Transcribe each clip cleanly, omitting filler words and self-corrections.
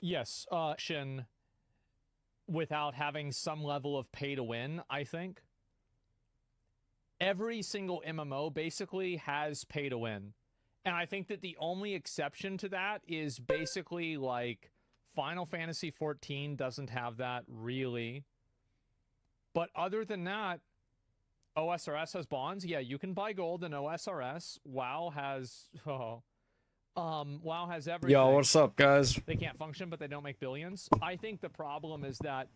Yes, without having some level of pay to win, I think. Every single MMO basically has pay to win. And I think that the only exception to that is basically like Final Fantasy XIV doesn't have that really. But other than that, OSRS has bonds. Yeah, you can buy gold in OSRS. WoW has WoW has everything. Yo, what's up, guys? They can't function, but they don't make billions. I think the problem is that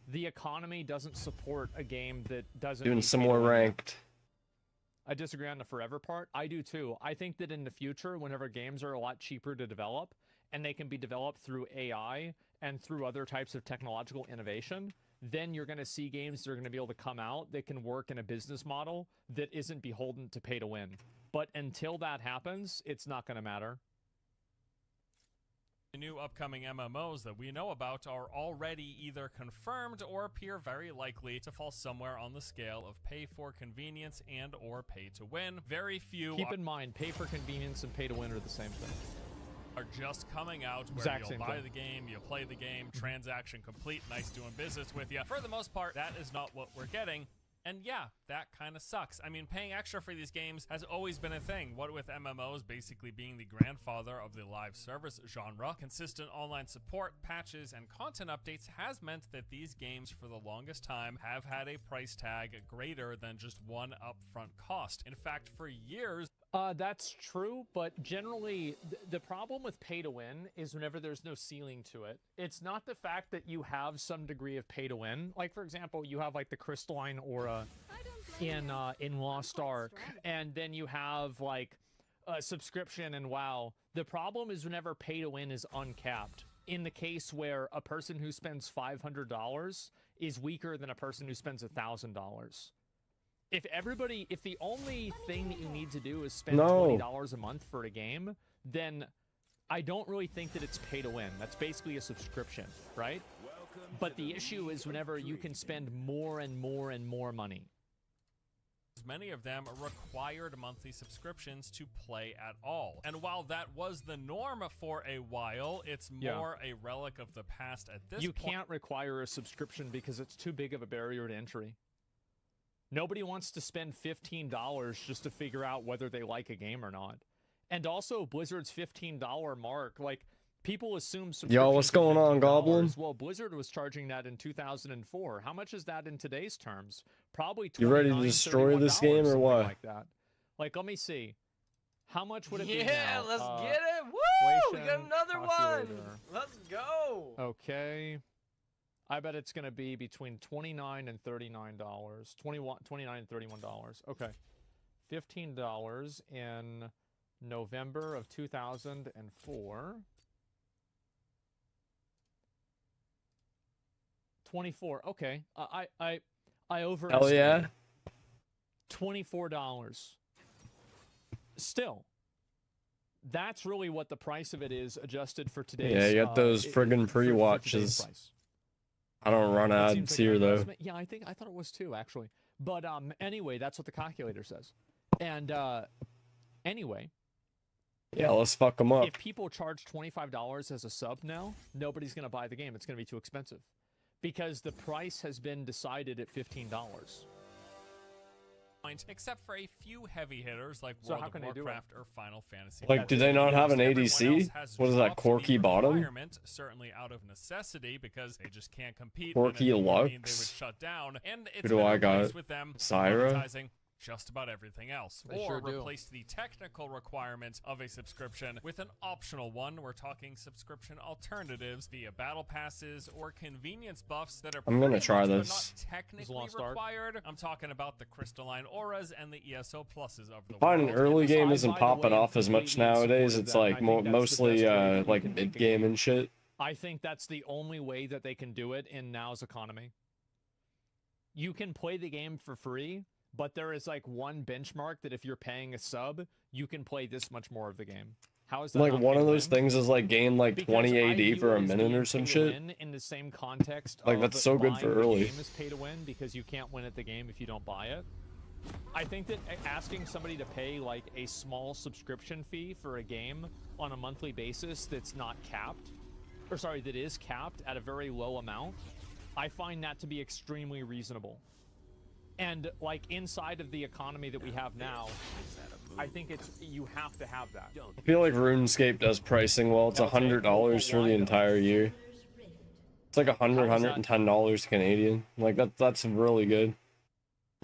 the economy doesn't support a game that doesn't. Doing some more ranked. I disagree on the forever part. I do too. I think that in the future, whenever games are a lot cheaper to develop and they can be developed through AI and through other types of technological innovation, then you're going to see games that are going to be able to come out that can work in a business model that isn't beholden to pay to win. But until that happens, it's not going to matter. The new upcoming MMOs that we know about are already either confirmed or appear very likely to fall somewhere on the scale of pay for convenience and or pay to win. Very few. Keep in mind, pay for convenience and pay to win are the same thing. Are just coming out where you'll buy the game, you play the game, transaction complete, nice doing business with you. For the most part, that is not what we're getting. And yeah, that kind of sucks. I mean, paying extra for these games has always been a thing. What with MMOs basically being the grandfather of the live service genre, consistent online support, patches, and content updates has meant that these games for the longest time have had a price tag greater than just one upfront cost. In fact, for years... That's true, but generally, the problem with pay to win is whenever there's no ceiling to it. It's not the fact that you have some degree of pay to win. Like, for example, you have like the crystalline aura in Lost Ark, and then you have like a subscription in WoW. The problem is whenever pay to win is uncapped. In the case where a person who spends $500 is weaker than a person who spends $1,000. If the only thing that you need to do is spend $20 a month for a game, then I don't really think that it's pay to win. That's basically a subscription, right? But the issue is whenever you can spend more and more and more money. Many of them required monthly subscriptions to play at all. And while that was the norm for a while, it's more a relic of the past at this point. You can't require a subscription because it's too big of a barrier to entry. Nobody wants to spend $15 just to figure out whether they like a game or not. And also, Blizzard's $15 mark, like, people assume Yo, what's going on, Goblin? Well, Blizzard was charging that in 2004. How much is that in today's terms? Probably $29, You ready to destroy this game or what? Like that. Like, let me see. How much would it be now? Yeah, let's get it! Woo! We got another one! Let's go! Okay. I bet it's going to be between $29 and $39. $29 and $31. Okay. $15 in November of 2004. 24. Okay. I overestimated. Hell yeah. $24. Still. That's really what the price of it is adjusted for today's. Yeah, you got those friggin' pre-watches. I don't run ads here though. Yeah, I thought it was too, actually. But anyway, that's what the calculator says. And anyway. Yeah, let's fuck them up. If people charge $25 as a sub now, nobody's going to buy the game. It's going to be too expensive. Because the price has been decided at $15. Except for a few heavy hitters like World of Warcraft or Final Fantasy. Like, do they not have an ADC? What is that, Corky bottom? Certainly out of necessity because they just can't compete. Corky Lux? They would shut down. And it's Who do I got? With them Syra? Just about everything else. They or sure replace the technical requirement of a subscription with an optional one. We're talking subscription alternatives via battle passes or convenience buffs that are I'm gonna try this. But not technically required. I'm talking about the crystalline auras and the ESO pluses of the Fine, early game isn't popping off as much nowadays. It's like mostly like mid game and shit. I think that's the only way that they can do it in now's economy. You can play the game for free, but there is like one benchmark that if you're paying a sub, you can play this much more of the game. How is that? Like one of those things is like gain like 20 AD for a minute or some shit. In the same context, like that's so good for early. Game is pay to win because you can't win at the game if you don't buy it. I think that asking somebody to pay like a small subscription fee for a game on a monthly basis that's not capped or sorry, that is capped at a very low amount, I find that to be extremely reasonable. And like inside of the economy that we have now, I think you have to have that. I feel like RuneScape does pricing well. It's $100 for the entire year. It's like $110 Canadian. Like that's really good.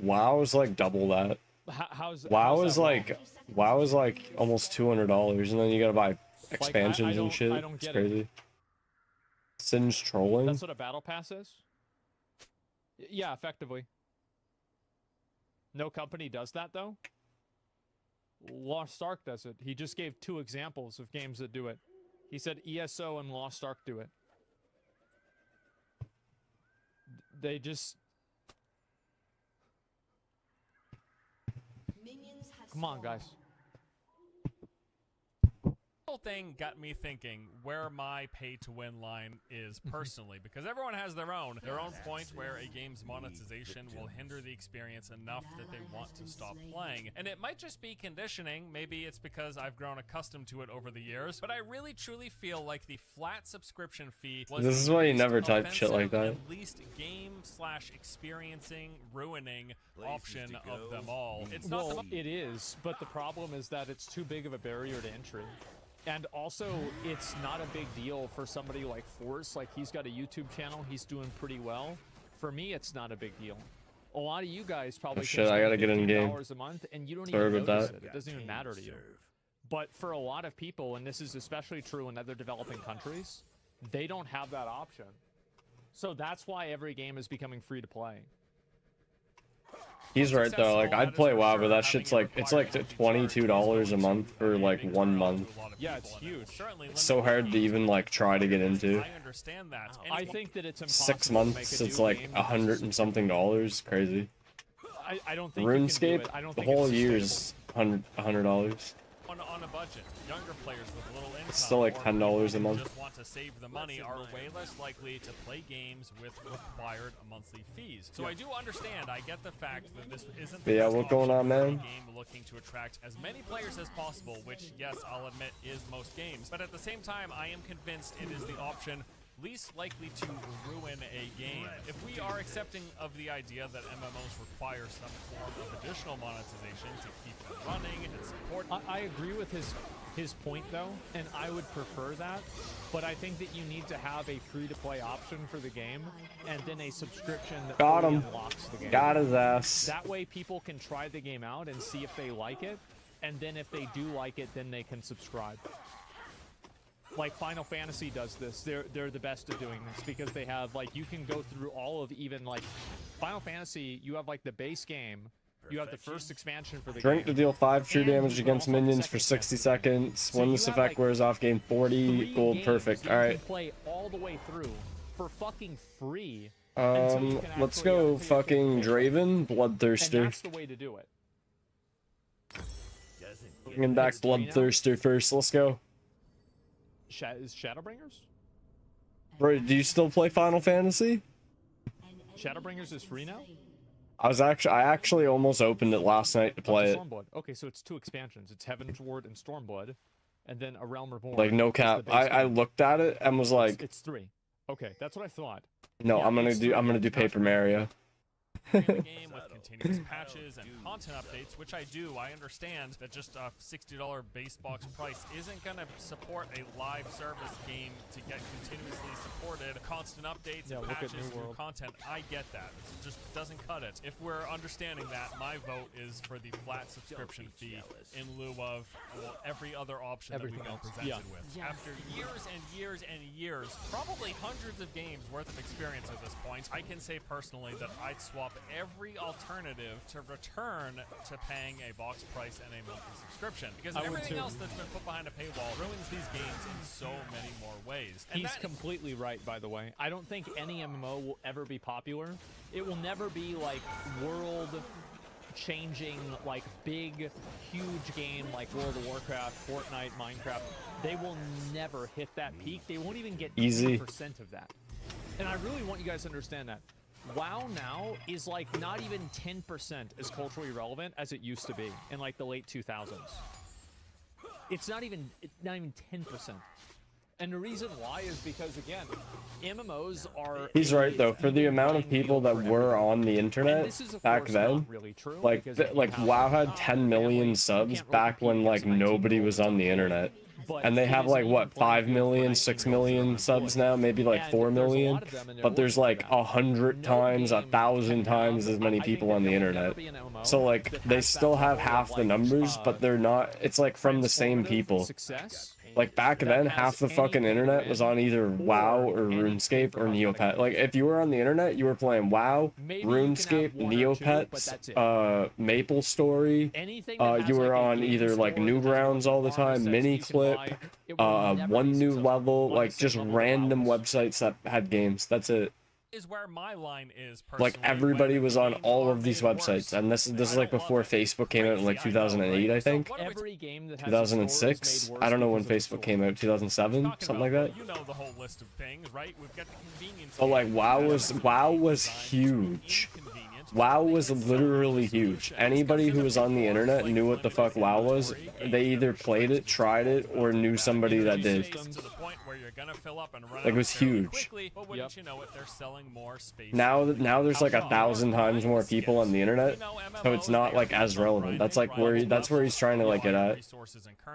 WoW is like double that. WoW is like almost $200, and then you gotta buy expansions and shit. It's crazy. Singe trolling. That's what a battle pass is? Yeah, effectively. No company does that though. Lost Ark does it. He just gave 2 examples of games that do it. He said ESO and Lost Ark do it. They just... Come on, guys. Whole thing got me thinking where my pay-to-win line is personally, because everyone has their own point where a game's monetization will hinder the experience enough that they want to stop playing. And it might just be conditioning. Maybe it's because I've grown accustomed to it over the years, but I really truly feel like the flat subscription fee was this is why you never type shit like that. At least game/experiencing ruining option of them all. It's not well, it is, but the problem is that it's too big of a barrier to entry. And also, it's not a big deal for somebody like Force. Like, he's got a YouTube channel. He's doing pretty well. For me, it's not a big deal. A lot of you guys probably shit, I gotta get in game. $15 a month, and you don't even notice it. It doesn't even matter to you. But for a lot of people, and this is especially true in other developing countries, they don't have that option. So that's why every game is becoming free to play. He's right though, like I'd play WoW, but that shit's like, it's like $22 a month for like 1 month. Yeah, it's huge. It's so hard to even like try to get into. I understand that. I think that it's impossible 6 months, it's like $100 and something. Crazy. I don't think RuneScape, the whole year's $100. On a budget, younger players with little income, it's still like $10 a month. Just want to save the money are way less likely to play games with required monthly fees. So I do understand. I get the fact that this isn't the best what's going on, man? Game looking to attract as many players as possible, which yes, I'll admit is most games. But at the same time, I am convinced it is the option least likely to ruin a game. If we are accepting of the idea that MMOs require some form of additional monetization to keep them running and support... I agree with his point though, and I would prefer that, but I think that you need to have a free-to-play option for the game, and then a subscription that fully unlocks the game. Got his ass. That way people can try the game out and see if they like it, and then if they do like it, then they can subscribe. Like Final Fantasy does this. They're the best at doing this because they have like, you can go through all of even like Final Fantasy, you have like the base game, you have the first expansion for the Drink game. to deal 5 true damage against minions for 60 seconds. So when this effect wears off, gain 40 gold. Perfect. All right. You can play all the way through for fucking free. Let's go fucking Draven, Bloodthirster. And that's the way to do it. Bringing back Bloodthirster first. Let's go. Is Shadowbringers? Bro, do you still play Final Fantasy? Shadowbringers is free now? I actually almost opened it last night to play it. Stormblood. Okay, so it's 2 expansions. It's Heaven's Ward and Stormblood, and then A Realm Reborn. Like no cap. I looked at it and was like, it's 3. Okay, that's what I thought. No, yeah, I'm gonna do Paper Mario. The game with continuous patches and content updates, which I do. I understand that just a $60 base box price isn't going to support a live service game to get continuously supported. Constant updates and patches, new content. I get that. It just doesn't cut it. If we're understanding that, my vote is for the flat subscription fee in lieu of every other option that we've been presented with. After years and years and years, probably hundreds of games worth of experience at this point, I can say personally that I'd swap every alternative to return to paying a box price and a monthly subscription, because everything else that's been put behind a paywall ruins these games in so many more ways. And he's completely right, by the way. I don't think any MMO will ever be popular. It will never be like world changing, like big huge game like World of Warcraft, Fortnite, Minecraft. They will never hit that peak. They won't even get 10% of that. And I really want you guys to understand that WoW now is like not even 10% as culturally relevant as it used to be in like the late 2000s. It's not even 10%. And the reason why is because, again, MMOs are... He's right, though. For the amount of people that were on the internet back then, really true, like, WoW had 10 million subs back when, like, nobody was on the internet. And they have, like, what, 5 million, 6 million subs now? Maybe, like, 4 million? But there's, like, 100 times, 1,000 times as many people on the internet. So, like, they still have half the numbers, but they're not... It's, like, from the same people. Like, back then, half the fucking internet was on either WoW or RuneScape or Neopet. Like, if you were on the internet, you were playing WoW, RuneScape, Neopets, Maple Story. You were on either, like, Newgrounds all the time, Miniclip, One New Level, like, just random websites that had games. That's it. Is where my line is like everybody was on all of these websites, and this is like before Facebook came out in like 2008, I think. 2006. I don't know when Facebook came out. 2007, something like that. You know the whole list of things, right? We've got the convenience. But like WoW was huge. WoW was literally huge. Anybody who was on the internet knew what the fuck WoW was. They either played it, tried it, or knew somebody that did. Like, it was huge. Now there's like 1,000 times more people on the internet, so it's not like as relevant. That's like where he's trying to like get at,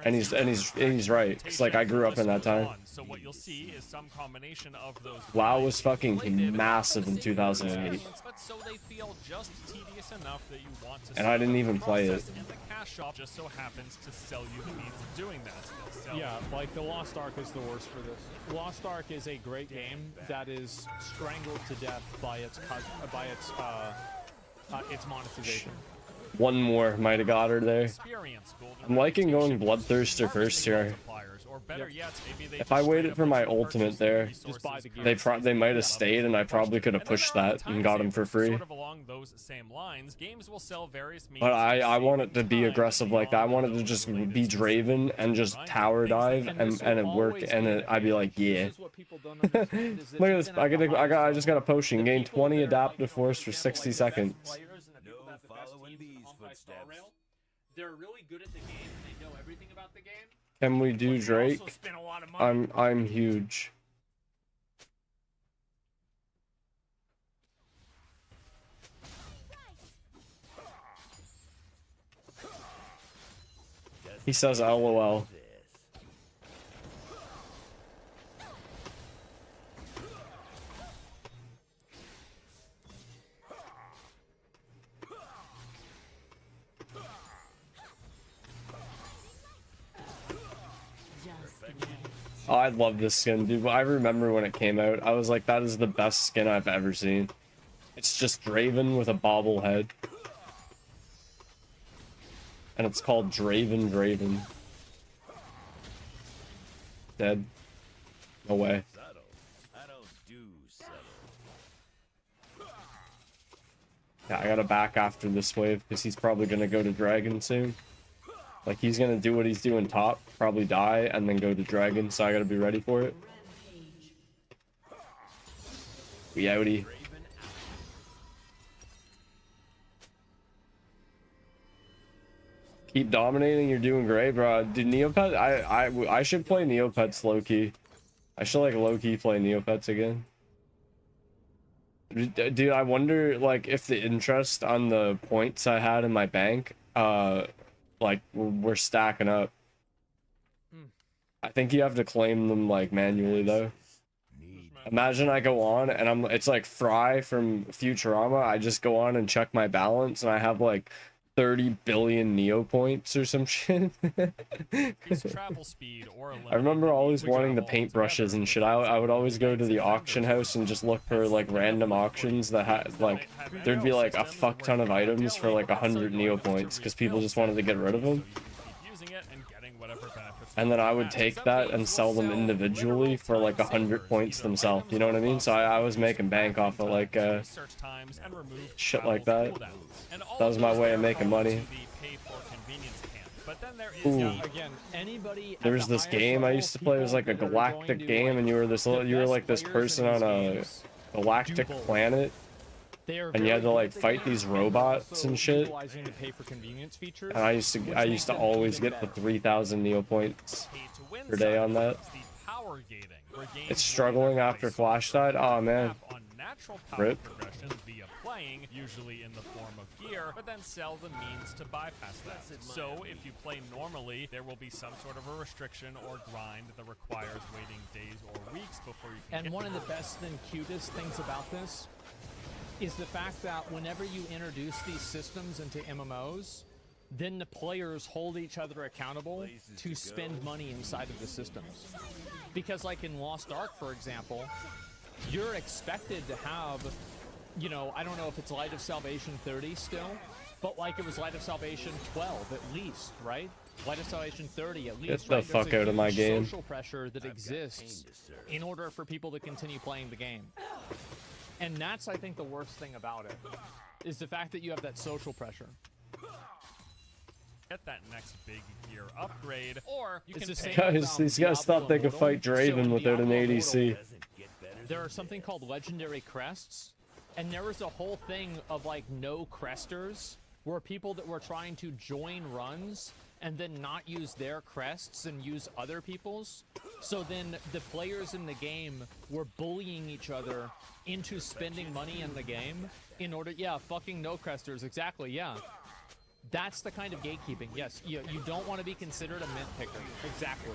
and he's right. It's like I grew up in that time. WoW was fucking massive in 2008. And I didn't even play it. Just so happens to sell you the means of doing that. Yeah, like the Lost Ark is the worst for this. Lost Ark is a great game that is strangled to death by its monetization. One more might have got her there. I'm liking going Bloodthirster first here. If I waited for my ultimate there, they might have stayed, and I probably could have pushed that and got him for free. But I want it to be aggressive like that. I want it to just be Draven and just tower dive, and it worked, and I'd be like, yeah. Look at this! I just got a potion. Gain 20 adaptive force for 60 seconds. They're really good at the game, and they know everything about the game. Can we do Drake? I'm huge. He says LOL. Oh, I love this skin, dude. I remember when it came out. I was like, that is the best skin I've ever seen. It's just Draven with a bobblehead. And it's called Draven. Dead. No way. Yeah, I gotta back after this wave, because he's probably gonna go to Dragon soon. Like, he's gonna do what he's doing top, probably die, and then go to Dragon, so I gotta be ready for it. We outie. Keep dominating, you're doing great, bro. Dude, Neopet, I should play Neopets low-key. I should, like, low-key play Neopets again. Dude, I wonder, like, if the interest on the points I had in my bank, like, we're stacking up. I think you have to claim them, like, manually, though. Imagine I go on, and it's like Fry from Futurama. I just go on and check my balance, and I have, like, 30 billion Neo points or some shit. I remember always wanting the paintbrushes and shit. I would always go to the auction house and just look for, like, random auctions that had, like, there'd be, like, a fuck ton of items for, like, 100 Neo points, because people just wanted to get rid of them. And then I would take that and sell them individually for, like, 100 points themselves, you know what I mean? So I was making bank off of, like, shit like that. That was my way of making money. Ooh. There was this game I used to play. It was like a galactic game, and you were like this person on a galactic planet, and you had to, like, fight these robots and shit. And I used to always get the 3,000 Neo points per day on that. power gating. Where games It's struggling after Flash died. Oh man. on natural power Rip. progression via playing, usually in the form of gear, but then sell the means to bypass that. So if you play normally, there will be some sort of a restriction or grind that requires waiting days or weeks before you can And get one of the best and cutest things about this is the fact that whenever you introduce these systems into MMOs, then the players hold each other accountable to spend money inside of the systems. Because like in Lost Ark, for example, you're expected to have, you know, I don't know if it's Light of Salvation 30 still, but like it was Light of Salvation 12 at least, right? Light of Salvation 30 at least. Get the right? fuck There's a out of my huge game. social pressure that exists in order for people to continue playing the game. And that's, I think, the worst thing about it, is the fact that you have that social pressure. get that next big gear upgrade, or you can the pay same These guys thought they could fight Draven without an ADC. There are something called legendary crests, and there was a whole thing of like no cresters, where people that were trying to join runs and then not use their crests and use other people's. So then the players in the game were bullying each other into spending money in the game in order, yeah, fucking no cresters, exactly, yeah. That's the kind of gatekeeping, yes. You don't want to be considered a mint picker, exactly.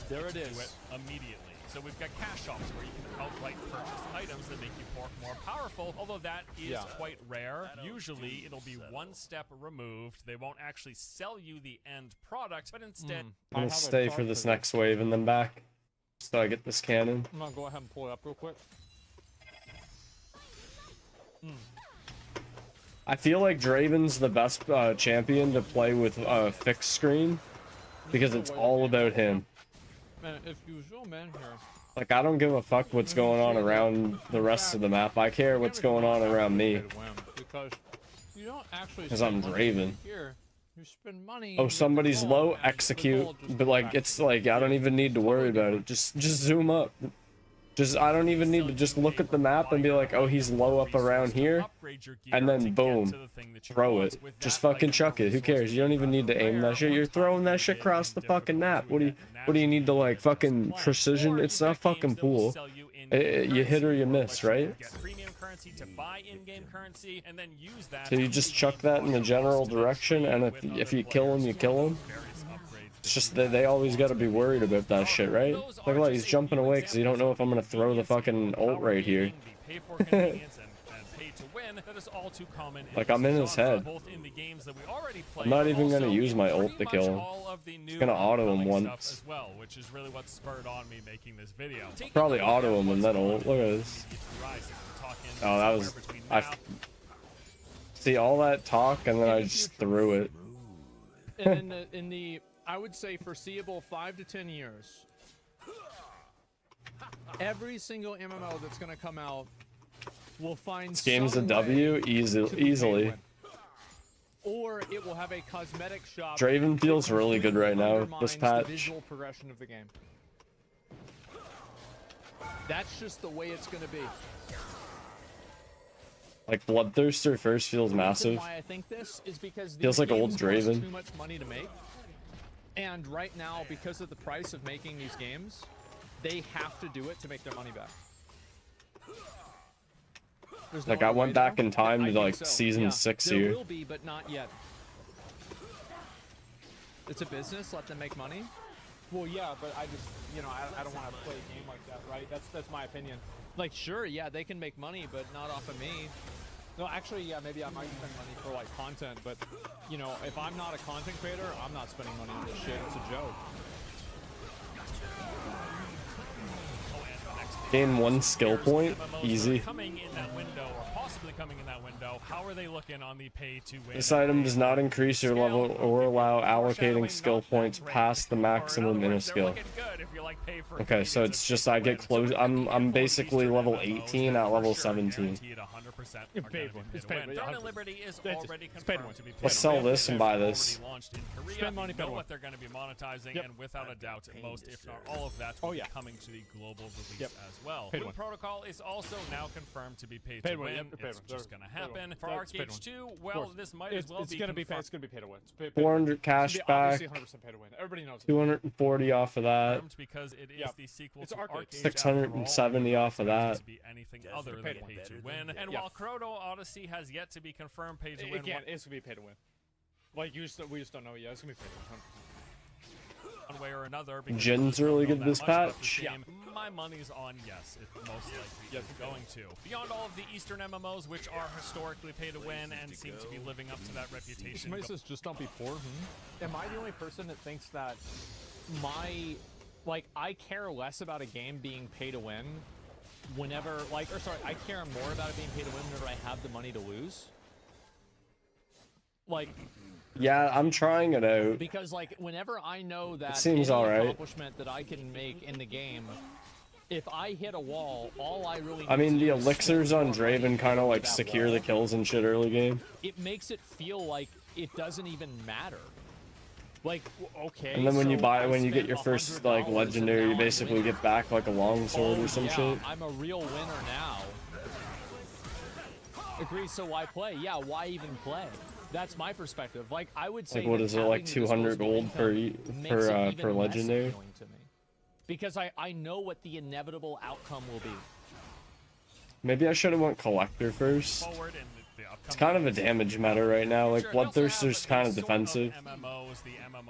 There it do is. it immediately. So we've got cash shops where you can outright purchase items that make you more powerful, although that is quite rare. Usually it'll be one step removed. They won't actually sell you the end product, but instead... I'm gonna stay for this next wave and then back. So I get this cannon. I'm gonna go ahead and pull it up real quick. I feel like Draven's the best champion to play with fixed screen because it's all about him. Man, if you zoom in here. Like, I don't give a fuck what's going on around the rest of the map. I care what's going on around me. Because you don't actually Because I'm Draven. here. You spend money. Oh, somebody's low, execute. But like, it's like, I don't even need to worry about it. Just zoom up. I don't even need to just look at the map and be like, oh, he's low up around here. And then boom, throw it. Just fucking chuck it. Who cares? You don't even need to aim that shit. You're throwing that shit across the fucking map. What do you need to like fucking precision? It's not fucking pool. You hit or you miss, right? So you just chuck that in the general direction, and if you kill him, you kill him. It's just that they always got to be worried about that shit, right? Look at that, he's jumping away because you don't know if I'm gonna throw the fucking ult right here. Like, I'm in his head. I'm not even gonna use my ult to kill him. It's gonna auto him once. Which is really what spurred on me making this video. Probably auto him and then ult. Look at this. Oh, that was... See all that talk and then I just threw it. And in the I would say foreseeable 5 to 10 years, every single MMO that's going to come out will find This game's a some W way easily. or it will have a cosmetic shop. Draven feels really good right now, this the patch. visual progression of the game. That's just the way it's going to be. Like, Bloodthirster first feels massive. Why I think this is because Feels like old Draven. Too much money to make. And right now, because of the price of making these games, they have to do it to make their money back. Like, I went back in time to like season 6 here. There will be, but not yet. It's a business. Let them make money. Well, yeah, but I just, you know, I don't want to play a game like that, right? That's my opinion. Like, sure, yeah, they can make money, but not off of me. No, actually, yeah, maybe I might spend money for, like, content, but, you know, if I'm not a content creator, I'm not spending money on this shit. It's a joke. Gain 1 skill point, easy. Coming in that window, or possibly coming in that window, how are they looking on the pay to win? This item does not increase your level or allow allocating skill points past the maximum in a skill. Okay, so it's just I get close. I'm basically level 18 at level 17. It's paid one. It's paid one. Let's sell this and buy this. Spend money, know what they're going to be monetizing, and without a doubt, most, if not all of that, will be coming to the global release as well. Pay to Blue win. Protocol is also now confirmed to be pay Pay to to win, win. yep, pay It's to win. just gonna Pay to win. happen. For That's pay to Arcade win. 2, Of well, course. this might as well It's be gonna be confirmed. it's gonna be pay to win. It's pay to 400 win. cash It's gonna be back. obviously 100% pay to win. Everybody knows it. 240 off of that. Confirmed because it is Yep. the sequel It's to Arcade. Arcade. 670 off of that. To be anything other than pay to pay win. to win. And Yeah. while Chrono Odyssey has yet to be confirmed pay to win, Again, it's gonna be pay to win. Like we just don't know yet. It's gonna be pay to win. 100%. one way or another. because Jin's we don't really know good that this much about patch. this game. My money's on yes, it most likely Yes, is going to. Beyond all of the Eastern MMOs, which are historically pay to win and seem to be living up to that reputation. Somebody says just don't be poor. Am I the only person that thinks that I care less about a game being pay to win whenever I care more about it being pay to win whenever I have the money to lose? Like, Yeah, I'm trying it out. because whenever I know that seems any alright. accomplishment that I can make in the game, if I hit a wall, all I really I need mean, to the do is elixirs score on more money Draven kind of over like that secure wall. the kills and shit early game. It makes it feel like it doesn't even matter. Like, okay. And then when you so buy, I when you get spent your first $100 like and legendary, now you I'm basically winning. get back like a longsword or some yeah, shit. I'm a real winner now. Agree. So why play? Yeah, why even play? That's my perspective. Like, I would say, Like, what that is it, like having the 200 disposable gold per income makes it even per less legendary? appealing to me. Because I know what the inevitable outcome will be. Maybe I should have went collector first. Forward in the It's kind of a damage meta right now. Like Bloodthirster's kind of defensive.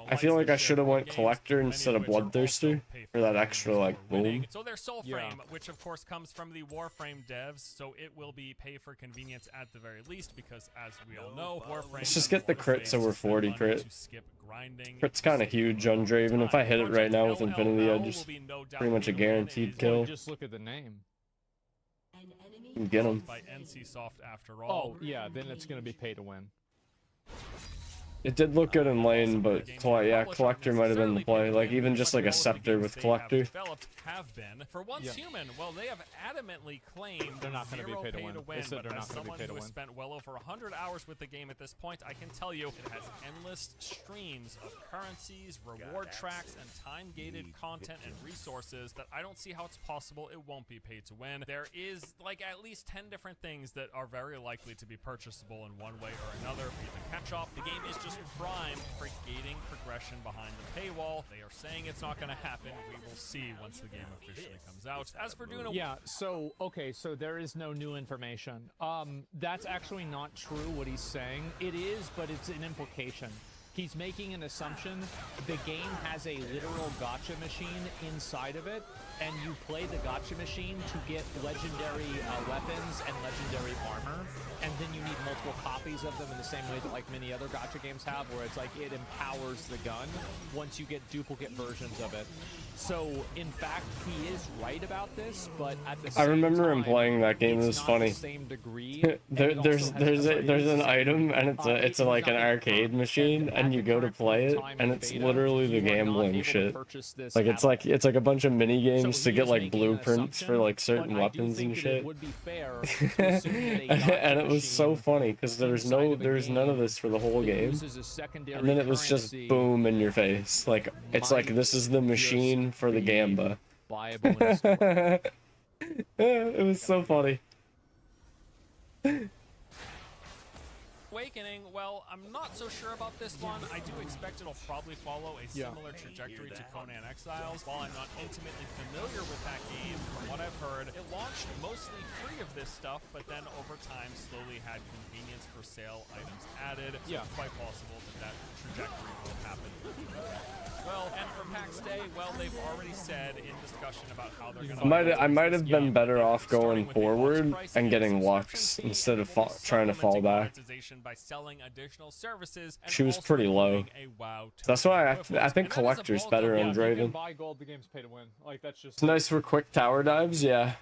I feel like I should have went collector instead of Bloodthirster for that extra like boom. So their Soulframe, Yeah. which of course comes from the Warframe devs, so it will be pay for convenience at the very least, because as we all know, Warframe. Let's just get the crits over 40 crit. To skip grinding. Crit's kind of huge on Draven. If I hit it right now with Infinity, I just pretty much a guaranteed kill. Just look at the name. Get him. By NCSoft after all. Oh yeah, then it's gonna be pay to win. It did look good in lane, but yeah, collector might have been the play. Like even just like a scepter with collector. Have been for once human. Well, they have adamantly claimed They're not going to be zero pay to win. They said but they're as not going to be someone pay to who has win. spent well over 100 hours with the game at this point, I can tell you it has endless streams of currencies, reward tracks, and time-gated content and resources that I don't see how it's possible it won't be paid to win. There is like at least 10 different things that are very likely to be purchasable in one way or another via the catch-up. The game is just primed for gating progression behind the paywall. They are saying it's not going to happen. We will see once the game officially comes out. As for Duna, Yeah, so okay, so there is no new information. That's actually not true what he's saying. It is, but it's an implication. He's making an assumption. The game has a literal gacha machine inside of it, and you play the gacha machine to get legendary weapons and legendary armor, and then you need multiple copies of them in the same way that like many other gacha games have, where it's like it empowers the gun once you get duplicate versions of it. So in fact, he is right about this, but at the same I remember him time, playing that game. It was it's not funny. the same degree. and it There's also has- sorry, there's it's an the same item degree. and it's like an arcade machine, and you go to play it, and it's literally the gambling shit. Like it's like a bunch of mini games to get like blueprints for like certain weapons and shit. And it was so funny because there's none of this for the whole game, and then it was just boom in your face. Like it's like this is the machine for the gamba. It was so funny. Awakening, well, I'm not so sure about this one. I do expect it'll probably follow a similar trajectory to Conan Exiles. While I'm not intimately familiar with that game, from what I've heard, it launched mostly free of this stuff, but then over time slowly had convenience for sale items added. So it's quite possible that trajectory will happen. Well, and for PAX Day, well, they've already said in discussion about how they're going to... I might have been better off going forward and getting Lux instead of trying to fall back. By selling additional services. She was pretty low. That's why I think collector's better on You can Draven. buy gold, the game's pay to win. Like that's just It's nice for quick tower dives, yeah.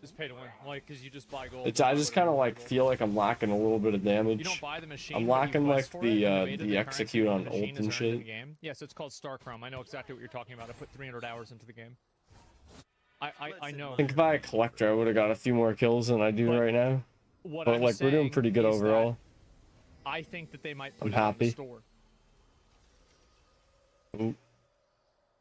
it's pay to win. Like because you just buy gold. It's I just kind of like feel like I'm lacking a little bit of You damage. don't buy the machine. I'm but you lacking quest like for it, and the currency execute for on the ult machine and is earned in the shit. game. Yes, it's called Starchrome. I know exactly what you're talking about. I put 300 hours into the game. I know. I think if I had collector, I would have got a few more kills than I do right now. What But I'm like we're doing saying pretty good is that overall. I think that they might put I'm it in happy. the store. Ooh.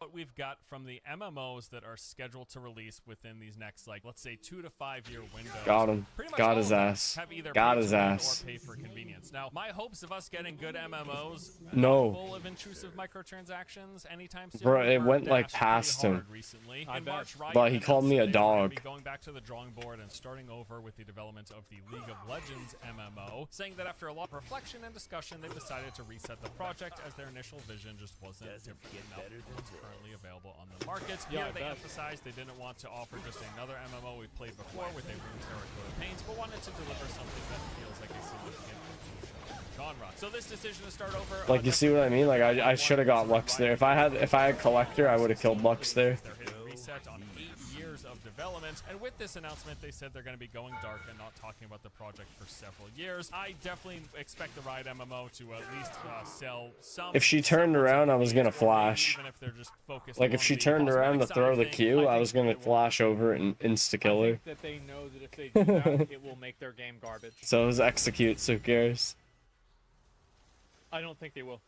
what we've got from the MMOs that are scheduled to release within these next, like, let's say 2 to 5 year windows. Got him. Pretty much Got all his of them ass. have either Got pay his to win ass. or pay for convenience. Now, my hopes of us getting good MMOs No. full of intrusive microtransactions anytime soon. Bro, it are went like dashed past pretty him. hard recently. I In bet. March, Riot But he called me a announced they were gonna dog. be going back to the drawing board and starting over with the development of the League of Legends MMO, saying that after a lot of reflection and discussion, they've decided to reset the project as their initial vision just wasn't different enough from what's currently available on the market. Yeah, Here they I bet. emphasized they didn't want to offer just another MMO we played before with a ruined Terracotta Paints, but wanted to deliver something that feels like a significant genre. So this decision to start over, Like, you see what I mean? Like, I should have got Lux there. If I had Collector, I would have killed Lux there. They're hitting reset on 8 years of development, and with this announcement, they said they're going to be going dark and not talking about the project for several years. I definitely expect the Riot MMO to at least sell some. If she turned around, I was gonna flash. Even if they're just focused Like, on if she the turned around to cosmetic side throw of the things, Q, I think was gonna they will- flash over and insta-kill I her. think that they know that if they do that, it will make their game garbage. So it was execute, so who cares? I don't think they will.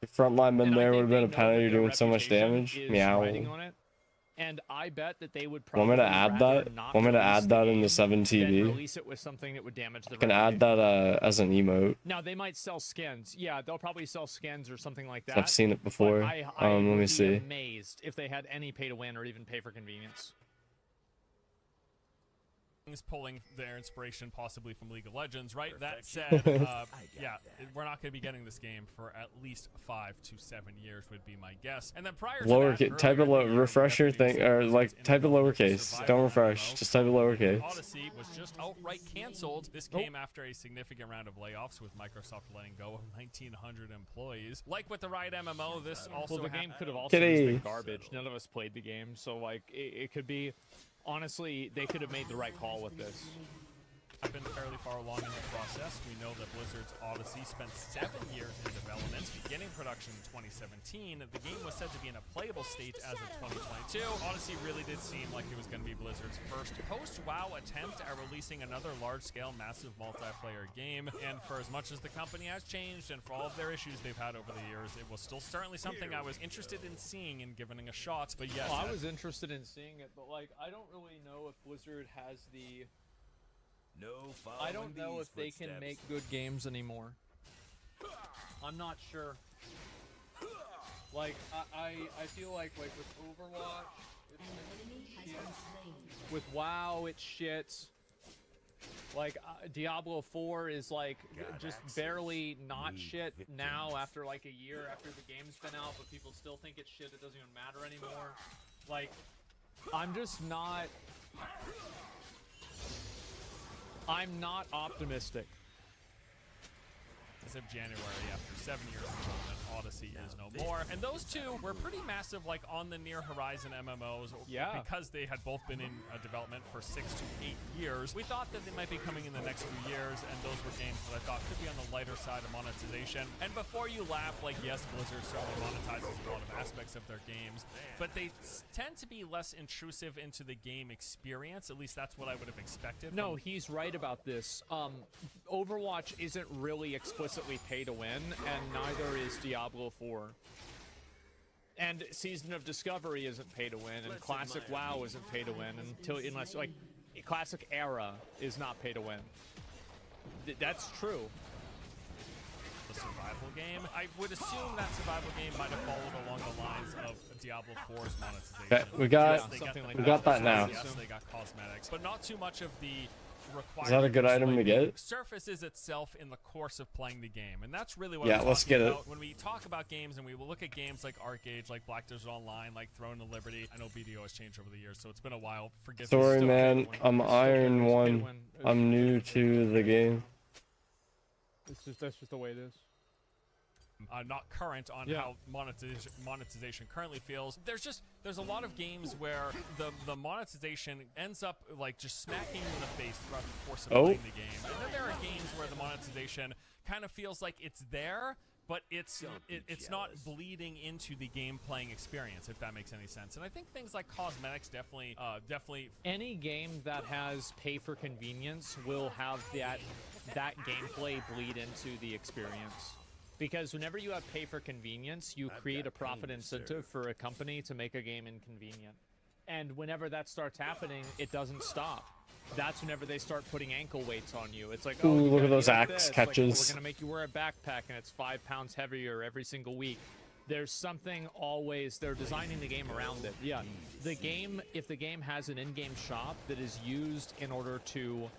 The front lineman And I there think would have they been a know penalty that their doing so much reputation damage. is Meow. riding on it, and I bet that they would Want probably me to add rather that? not Want me to release add the that in game the 7 than TV? release it with something that would damage the I can add reputation. that as an emote. Now they might sell skins. Yeah, they'll probably sell skins or something like that. I've seen it but before. I Let would me be see. amazed if they had any pay to win or even pay for convenience. Pulling their inspiration possibly from League of Legends, right? That said, yeah, we're not going to be getting this game for at least 5 to 7 years would be my guess. And then prior to Lower that, type of earlier in the year, we refresher definitely thing, saw or Blizzard's like type of involvement with lowercase. Survival Don't refresh. MMO. Just type of lowercase. Odyssey was just outright canceled. This came after a significant round of layoffs with Microsoft letting go of 1,900 employees. Like with the Riot MMO, this also Well, the game could have also Kitty. just been garbage. None of us played the game, so like it could be. Honestly, they could have made the right call with this. I've been fairly far along in the process. We know that Blizzard's Odyssey spent 7 years in development, beginning production in 2017. The game was said to be in a playable state as of 2022. Odyssey really did seem like it was going to be Blizzard's first post-WoW attempt at releasing another large-scale, massive multiplayer game. And for as much as the company has changed and for all of their issues they've had over the years, it was still certainly something I was interested in seeing and giving a shot. But yes, Well, I was interested in seeing it, but like I don't really know if Blizzard has the. I don't know if they can make good games anymore. I'm not sure. Like I feel like with Overwatch, it's shit. With WoW, it's shit. Like Diablo 4 is like just barely not shit now after like a year after the game's been out, but people still think it's shit. It doesn't even matter anymore. Like I'm just not. I'm not optimistic. As of January, after 7 years of development, Odyssey is no more. And those two were pretty massive, like on the near horizon MMOs. Yeah. Because they had both been in development for 6 to 8 years. We thought that they might be coming in the next few years, and those were games that I thought could be on the lighter side of monetization. And before you laugh, like, yes, Blizzard certainly monetizes a lot of aspects of their games, but they tend to be less intrusive into the game experience. At least that's what I would have expected. No, he's right about this. Overwatch isn't really explicitly pay to win, and neither is Diablo 4. And Season of Discovery isn't pay to win, and Classic WoW isn't pay to win unless like Classic Era is not pay to win. That's true. The survival game, I would assume that survival game might have followed along the lines of Diablo 4's monetization. Okay, we got that now. Yes, they got cosmetics, but not too much of the required. Is that a good item to get? Surfaces itself in the course of playing the game, and that's really what Yeah, I'm let's talking get it. about when we talk about games, and we will look at games like Arcade, like Black Desert Online, like Throne of Liberty. I know BDO has changed over the years, so it's been a while. Forgive me. Sorry, man. I'm Iron 1. I'm new to the game. That's just the way it is. Not current on how monetization currently feels. There's a lot of games where the monetization ends up like just smacking you in the face throughout the course of playing the game. And then there are games where the monetization kind of feels like it's there, but it's not bleeding into the game playing experience, if that makes any sense. And I think things like cosmetics definitely any game that has pay for convenience will have that gameplay bleed into the experience. Because whenever you have pay for convenience, you create a profit incentive for a company to make a game inconvenient. And whenever that starts happening, it doesn't stop. That's whenever they start putting ankle weights on you. It's like, oh, ooh, you look at gotta those be like axe this. catches. Like, we're gonna make you wear a backpack and it's 5 pounds heavier every single week. There's something always, they're designing the game around it. Yeah, the game, if the game has an in-game shop that is used in order to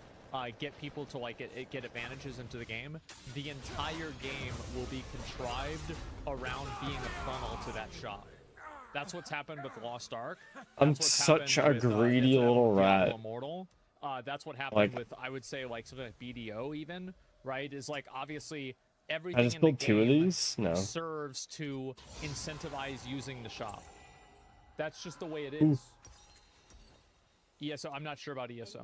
get people to like get advantages into the game, the entire game will be contrived around being a funnel to that shop. That's what's happened with Lost Ark. I'm such a greedy little rat. Immortal. That's what happened Like, with, I would say, like something like BDO even, right? Is like obviously everything I just in the built 2 of game these? No. serves to incentivize using the shop. That's just the way it is. Ooh. ESO, I'm not sure about ESO.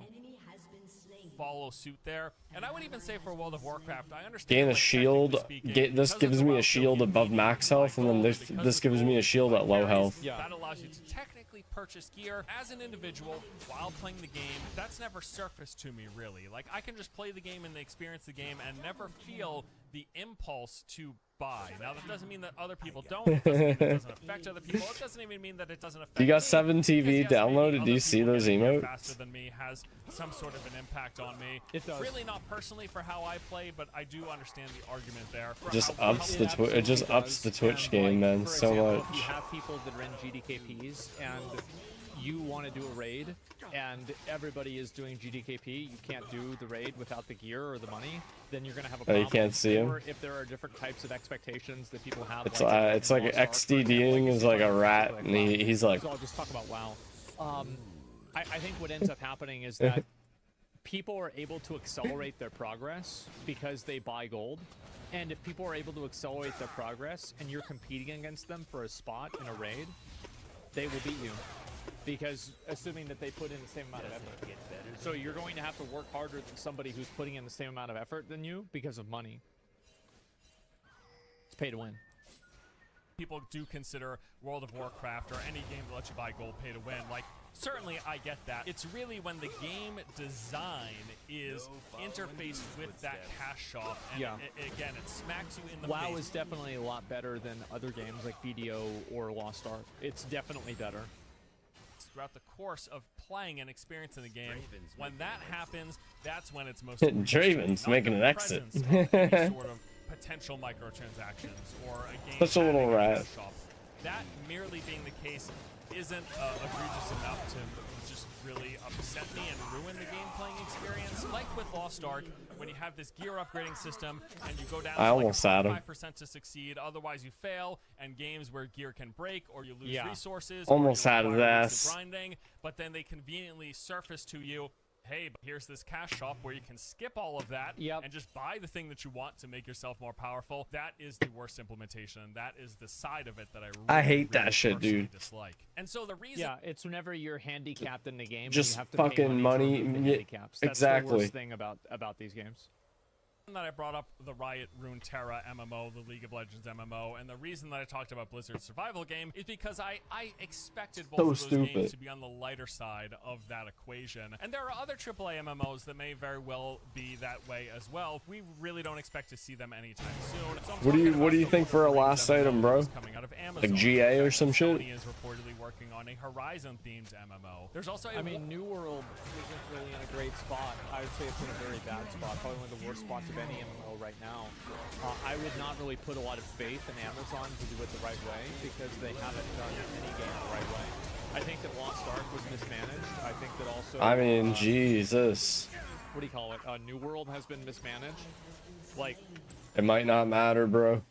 Follow suit there, and I would even say for World of Warcraft, I understand. Gain a like, shield. technically speaking, This because gives of the me a WoW shield build, above you max need health, and then gold, this because gives me a shield at low health. Yeah. That allows you to technically purchase gear as an individual while playing the game. That's never surfaced to me, really. Like, I can just play the game and experience the game and never feel the impulse to buy. Now, that doesn't mean that other people don't. It doesn't mean that it doesn't affect other people. It doesn't even mean that it doesn't affect You got me, 7 TV because, yes, downloaded? maybe Do you other see people those getting gear emotes? faster than me has some sort of an impact on me. It does. Really not personally for how I play, but I do understand the argument there. For Just how ups well the it just ups the Twitch And, game, like, man, for so example, much. If you have people that are in GDKPs and you want to do a raid and everybody is doing GDKP, you can't do the raid without the gear or the money, then you're gonna have a Oh, problem. you can't see him? Or if there are different types of expectations that people have. It's in like Lost Ark, for XDDing example, is like a rat, like and WoW. he's like, So I'll just talk about WoW. I think what ends up happening is that people are able to accelerate their progress because they buy gold. And if people are able to accelerate their progress and you're competing against them for a spot in a raid, they will beat you. Because assuming that they put in the same amount of effort. So you're going to have to work harder than somebody who's putting in the same amount of effort than you because of money. It's pay to win. People do consider World of Warcraft or any game that lets you buy gold pay to win. Like, certainly I get that. It's really when the game design is interfaced with that cash shop, and Yeah. again, it smacks you in the WoW face. is definitely a lot better than other games like BDO or Lost Ark. It's definitely better. Throughout the course of playing and experiencing the game, when that happens, that's when it's most Draven's not making the an exit. presence of any sort of potential microtransactions or a game Such a little having rat. cash shop. That merely being the case isn't egregious enough to just really upset me and ruin the game playing experience. Like with Lost Ark, when you have this gear upgrading system and you go down I to almost like had him. 5% to succeed, otherwise you fail, and games where gear can break or you lose Yeah. resources, Almost or you had his require weeks ass. of grinding, but then they conveniently surface to you, hey, but here's this cash shop where you can skip all of that Yep. and just buy the thing that you want to make yourself more powerful. That is the worst implementation. That is the side of it that I hate really that shit, personally dude. dislike. And so the reason Yeah, it's whenever you're handicapped in the game. Just and you have to fucking pay money, to remove the yeah, handicaps. That's exactly. the worst thing about these games. that I brought up the Riot Runeterra MMO, the League of Legends MMO, and the reason that I talked about Blizzard's survival game is because I expected both So of those stupid. games to be on the lighter side of that equation. And there are other AAA MMOs that may very well be that way as well. We really don't expect to see them anytime soon. So I'm What do you- talking what do about you the think for a Lord of the last Rings item, MMO bro? that's coming out of Amazon. Like GA or some shit? Sony is reportedly working on a Horizon-themed MMO. There's also I mean, New World isn't really in a great spot. I would say it's in a very bad spot. Probably one of the worst spots of any MMO right now. I would not really put a lot of faith in Amazon to do it the right way because they haven't done any game the right way. I think that Lost Ark was mismanaged. I think that also. I mean, Jesus. What do you call it? New World has been mismanaged. Like, It might not matter, bro.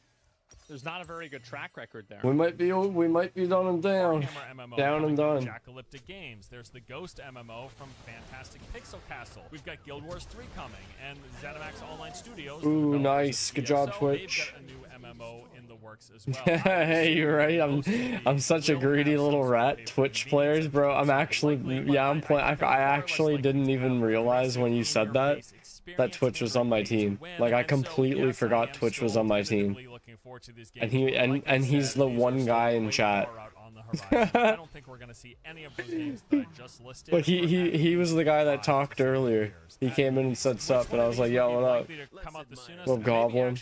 there's not a very good track record there. We might be done and down. Warhammer MMO Down and coming from done. Jackalopetic Games. There's the Ghost MMO from Fantastic Pixel Castle. We've got Guild Wars 3 coming, and ZeniMax Online Studios. the Ooh, developers nice. of Good job, ESO, Twitch. They've got a new MMO in the works as well. Hey, you're right. I'm such a greedy little rat. Twitch players, bro. I'm actually, yeah, I'm playing. I actually didn't even realize when you said that Twitch was on my team. Like, I completely forgot Twitch was on my team. And he's the one guy in chat horizon. I don't think we're going to see any of those games that I just listed. But he was the guy that talked earlier. He came in and said sup, and I was like, yo, what up? Little goblin,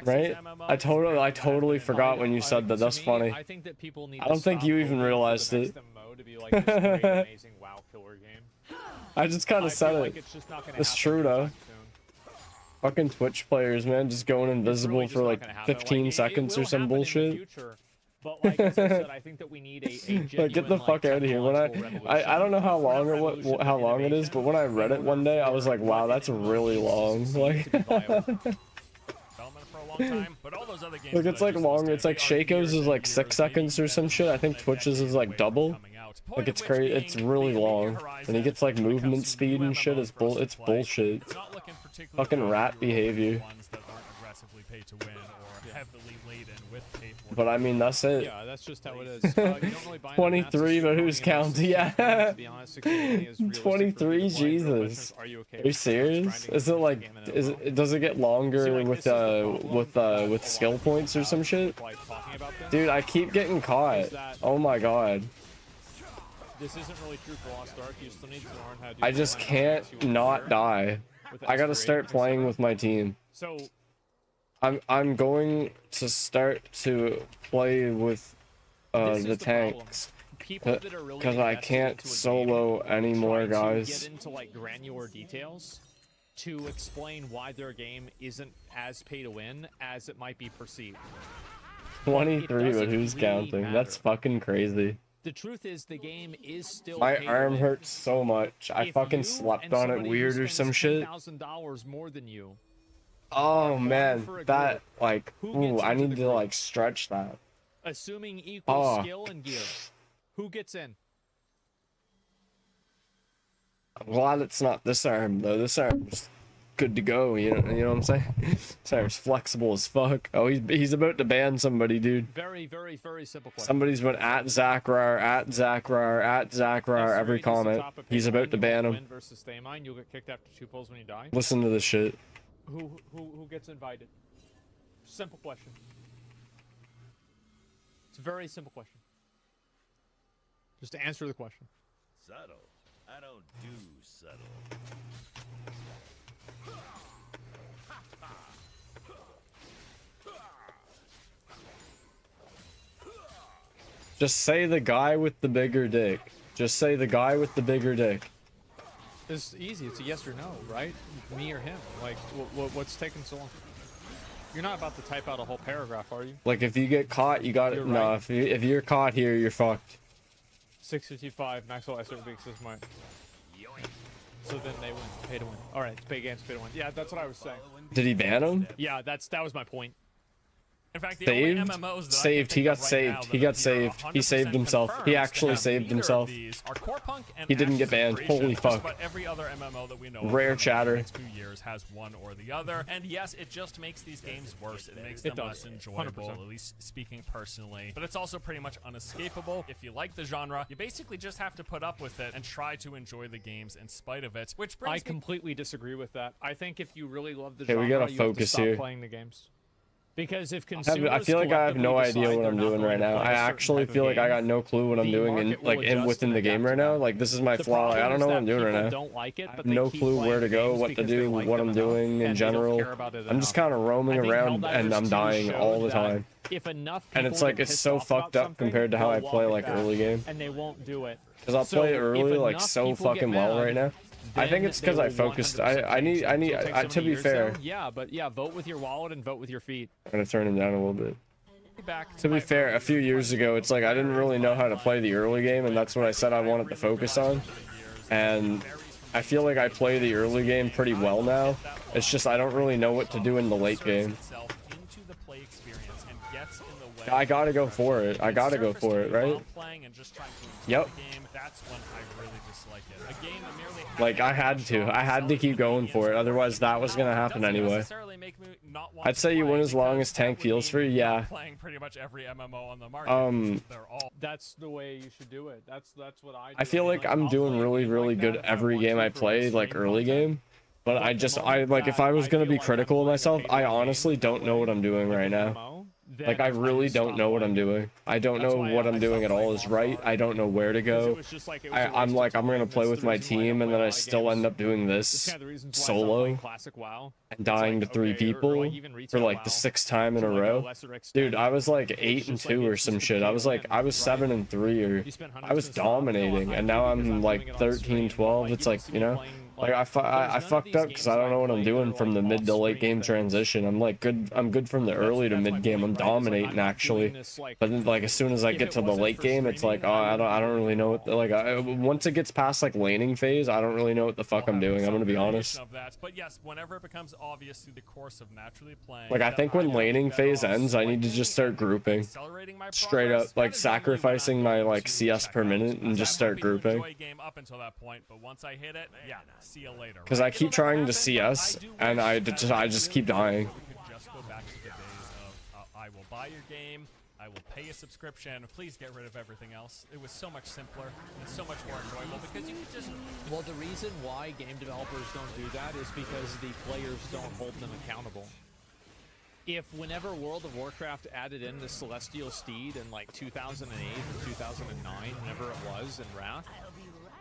right? I totally forgot when you said that. That's funny. I think that people need I don't think you even realized it. To be like this great, amazing WoW killer game. I just kind of said it. Like it's true though. Fucking Twitch players, man, just going invisible for like 15 seconds or some bullshit. But like as I said, I think that we need a genuine, get the fuck out of here. When I don't know how long it is, but when I read it one day, I was like, wow, that's really long. Like, look, it's like long. It's like Shaco's is like 6 seconds or some shit. I think Twitch's is like double. Like it's crazy. It's really long, and he gets like movement speed and shit. It's bullshit. Fucking rat behavior. But I mean, that's it. Yeah, that's just how it is. 23, but who's counting? Yeah. 23, Jesus. Are you serious? Is it like, does it get longer with skill points or some shit? Dude, I keep getting caught. Oh my god. This isn't really true for Lost Ark. You still need to learn how to do I just can't not die. I gotta start playing with my team. So I'm going to start to play with the tanks because I can't solo anymore, guys. Get into like granular details to explain why their game isn't as pay to win as it might be perceived. 23, but who's counting? That's fucking crazy. The truth is, the game is still. My arm hurts so much. I fucking slept on it weird or some shit. $10,000 more than you. Oh man, that like, ooh, I need to like stretch that. Assuming equal skill and gear, who gets in? I'm glad it's not this arm though. This arm's good to go. You know what I'm saying? This arm's flexible as fuck. Oh, he's about to ban somebody, dude. Very simple question. Somebody's been at Zachrar, every comment. He's about to ban him. Versus stay mine, you'll get kicked after 2 pulls when you die. Listen to this shit. Who gets invited? Simple question. It's a very simple question. Just to answer the question. Subtle. I don't do subtle. Just say the guy with the bigger dick. Just say the guy with the bigger dick. It's easy. It's a yes or no, right? Me or him. Like, what's taking so long? You're not about to type out a whole paragraph, are you? Like, if you get caught, you got it. No, if you're caught here, you're fucked. 655 Maxwell SRB says mine. So then they win. Pay to win. All right, it's pay games, pay to win. Yeah, that's what I was saying. Did he ban him? Yeah, that was my point. In fact, the saved? only MMOs that saved. He got saved. He got saved. He saved himself. He actually saved himself. He didn't get banned. Holy fuck. But every other MMO that we know rare chatter. The next 2 years has one or the other. And yes, it just makes these games worse. It makes them less enjoyable, 100%. at least speaking personally. But it's also pretty much unescapable. If you like the genre, you basically just have to put up with it and try to enjoy the games in spite of it. Which brings I completely disagree with that. I think if you really love the genre, we gotta you focus have to stop here. playing the games. Because if consumers I feel like I have no idea what I'm doing right now. I actually feel like I got no clue what I'm doing within the game right now. Like, this is my flaw. Like, I don't know what I'm doing right now. Don't like it, I have no clue where to go, what to do, what I'm doing in general. I'm just kind of roaming around and I'm dying all the time. And it's like, it's so fucked up compared to how I play like early game. And they won't do it. Because I'll play early like so fucking well right now. I think it's because I focused. I need to be fair. Yeah, but yeah, vote with your wallet and vote with your feet. I'm gonna turn him down a little bit. To be fair, a few years ago, it's like I didn't really know how to play the early game, and that's what I said I wanted to focus on. And I feel like I play the early game pretty well now. It's just I don't really know what to do in the late game. I gotta go for it. I gotta go for it, right? Yep. Like, I had to keep going for it, otherwise that was gonna happen anyway. I'd say you win as long as tank feels free, yeah. Playing pretty much every MMO on the market. That's the way you should do it. That's what I do. I feel like I'm doing really good every game I play, like early game. But I like, if I was gonna be critical of myself, I honestly don't know what I'm doing right now. then Like, I just really don't stopped know what I'm playing. doing. I don't That's know why what I I'm doing stopped at all playing is LoL right. hard. I don't know where to Because it go. was just like it was a I'm waste of like, I'm gonna time. play It's with the my reason why I don't team, and play then a I lot of still games. end up doing It's this kind of the reasons why I stopped playing solo classic WoW. and It's dying like, to 3 okay, people or like even for retail like WoW the 6th time in to a like a row. lesser extent. Dude, I was like It's 8 and just like 2 or it's some just a shit. pay I to was like, win, I was right? 7 and 3, or You spend I hundreds was and stuff. No, dominating, I and do now because I'm I'm like doing it on 13, stream, but 12. like It's you like, must you be know, playing like like there's I none of fucked these up because games I that don't know what I'm play that doing are from the like mid to late off-stream game things. transition. I'm like good. I'm good from the early to That's mid my game. point, I'm right? Is like dominating I'm not actually. doing this like But then, like, as soon as I if get it to the wasn't late for game, it's like, streaming, oh, I I wouldn't don't be really doing know it what all. like once it gets past like laning phase, I don't really know what the fuck I'm doing. I'm gonna be honest. Of that. But yes, whenever it becomes obvious through the course of naturally playing, Like, I that think when I'm gonna be laning better phase off ends, I need to swiping just start and grouping. accelerating my Straight progress, up, like that is generally when I'm sacrificing my going like to CS check per out. minute and I'm just happy start to grouping. enjoy a game up until that point, but once I hit it, yeah, see you later. Because right? I keep It'll never trying to happen, but CS, do and wish I that just keep dying. we could just go back to the days of I will buy your game, I will pay a subscription, please get rid of everything else. It was so much simpler and so much more enjoyable because you could just... Well, the reason why game developers don't do that is because the players don't hold them accountable. If whenever World of Warcraft added in the Celestial Steed in like 2008 or 2009, whenever it was in Wrath,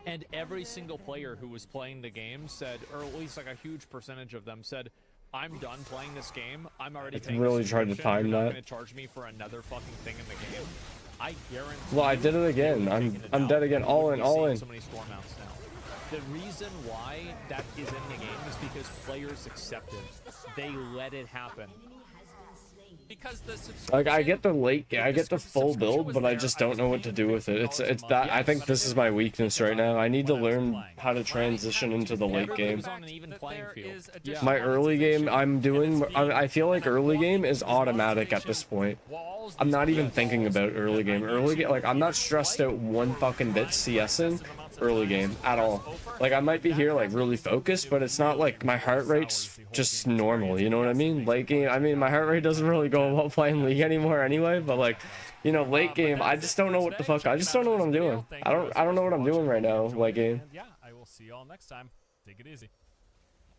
and every single player who was playing the game said, or at least like a huge percentage of them said, I'm done playing this game. I'm already paying really a tried to subscription. time You're not that. going to charge me for another fucking thing in the game. I guarantee. Well, I did it again. I'm dead again. All in, all in. So many storm outs now. The reason why that is in the game is because players accept it. They let it happen. Because the Like, I get the late game, I get the full build, but I just don't know what to do with it. It's that I think this is my weakness right now. I need to learn how to transition into the late game. On an even playing field. Yeah. My early game, I'm doing. I feel like early game is automatic at this point. I'm not even thinking about early game. Early game, like I'm not stressed out one fucking bit CSing early game at all. Like I might be here like really focused, but it's not like my heart rate's just normal. You know what I mean? Late game, I mean my heart rate doesn't really go well playing League anymore anyway. But like, you know, late game, I just don't know what the fuck. I just don't know what I'm doing. I don't know what I'm doing right now. Late game. Yeah, I will see you all next time. Take it easy.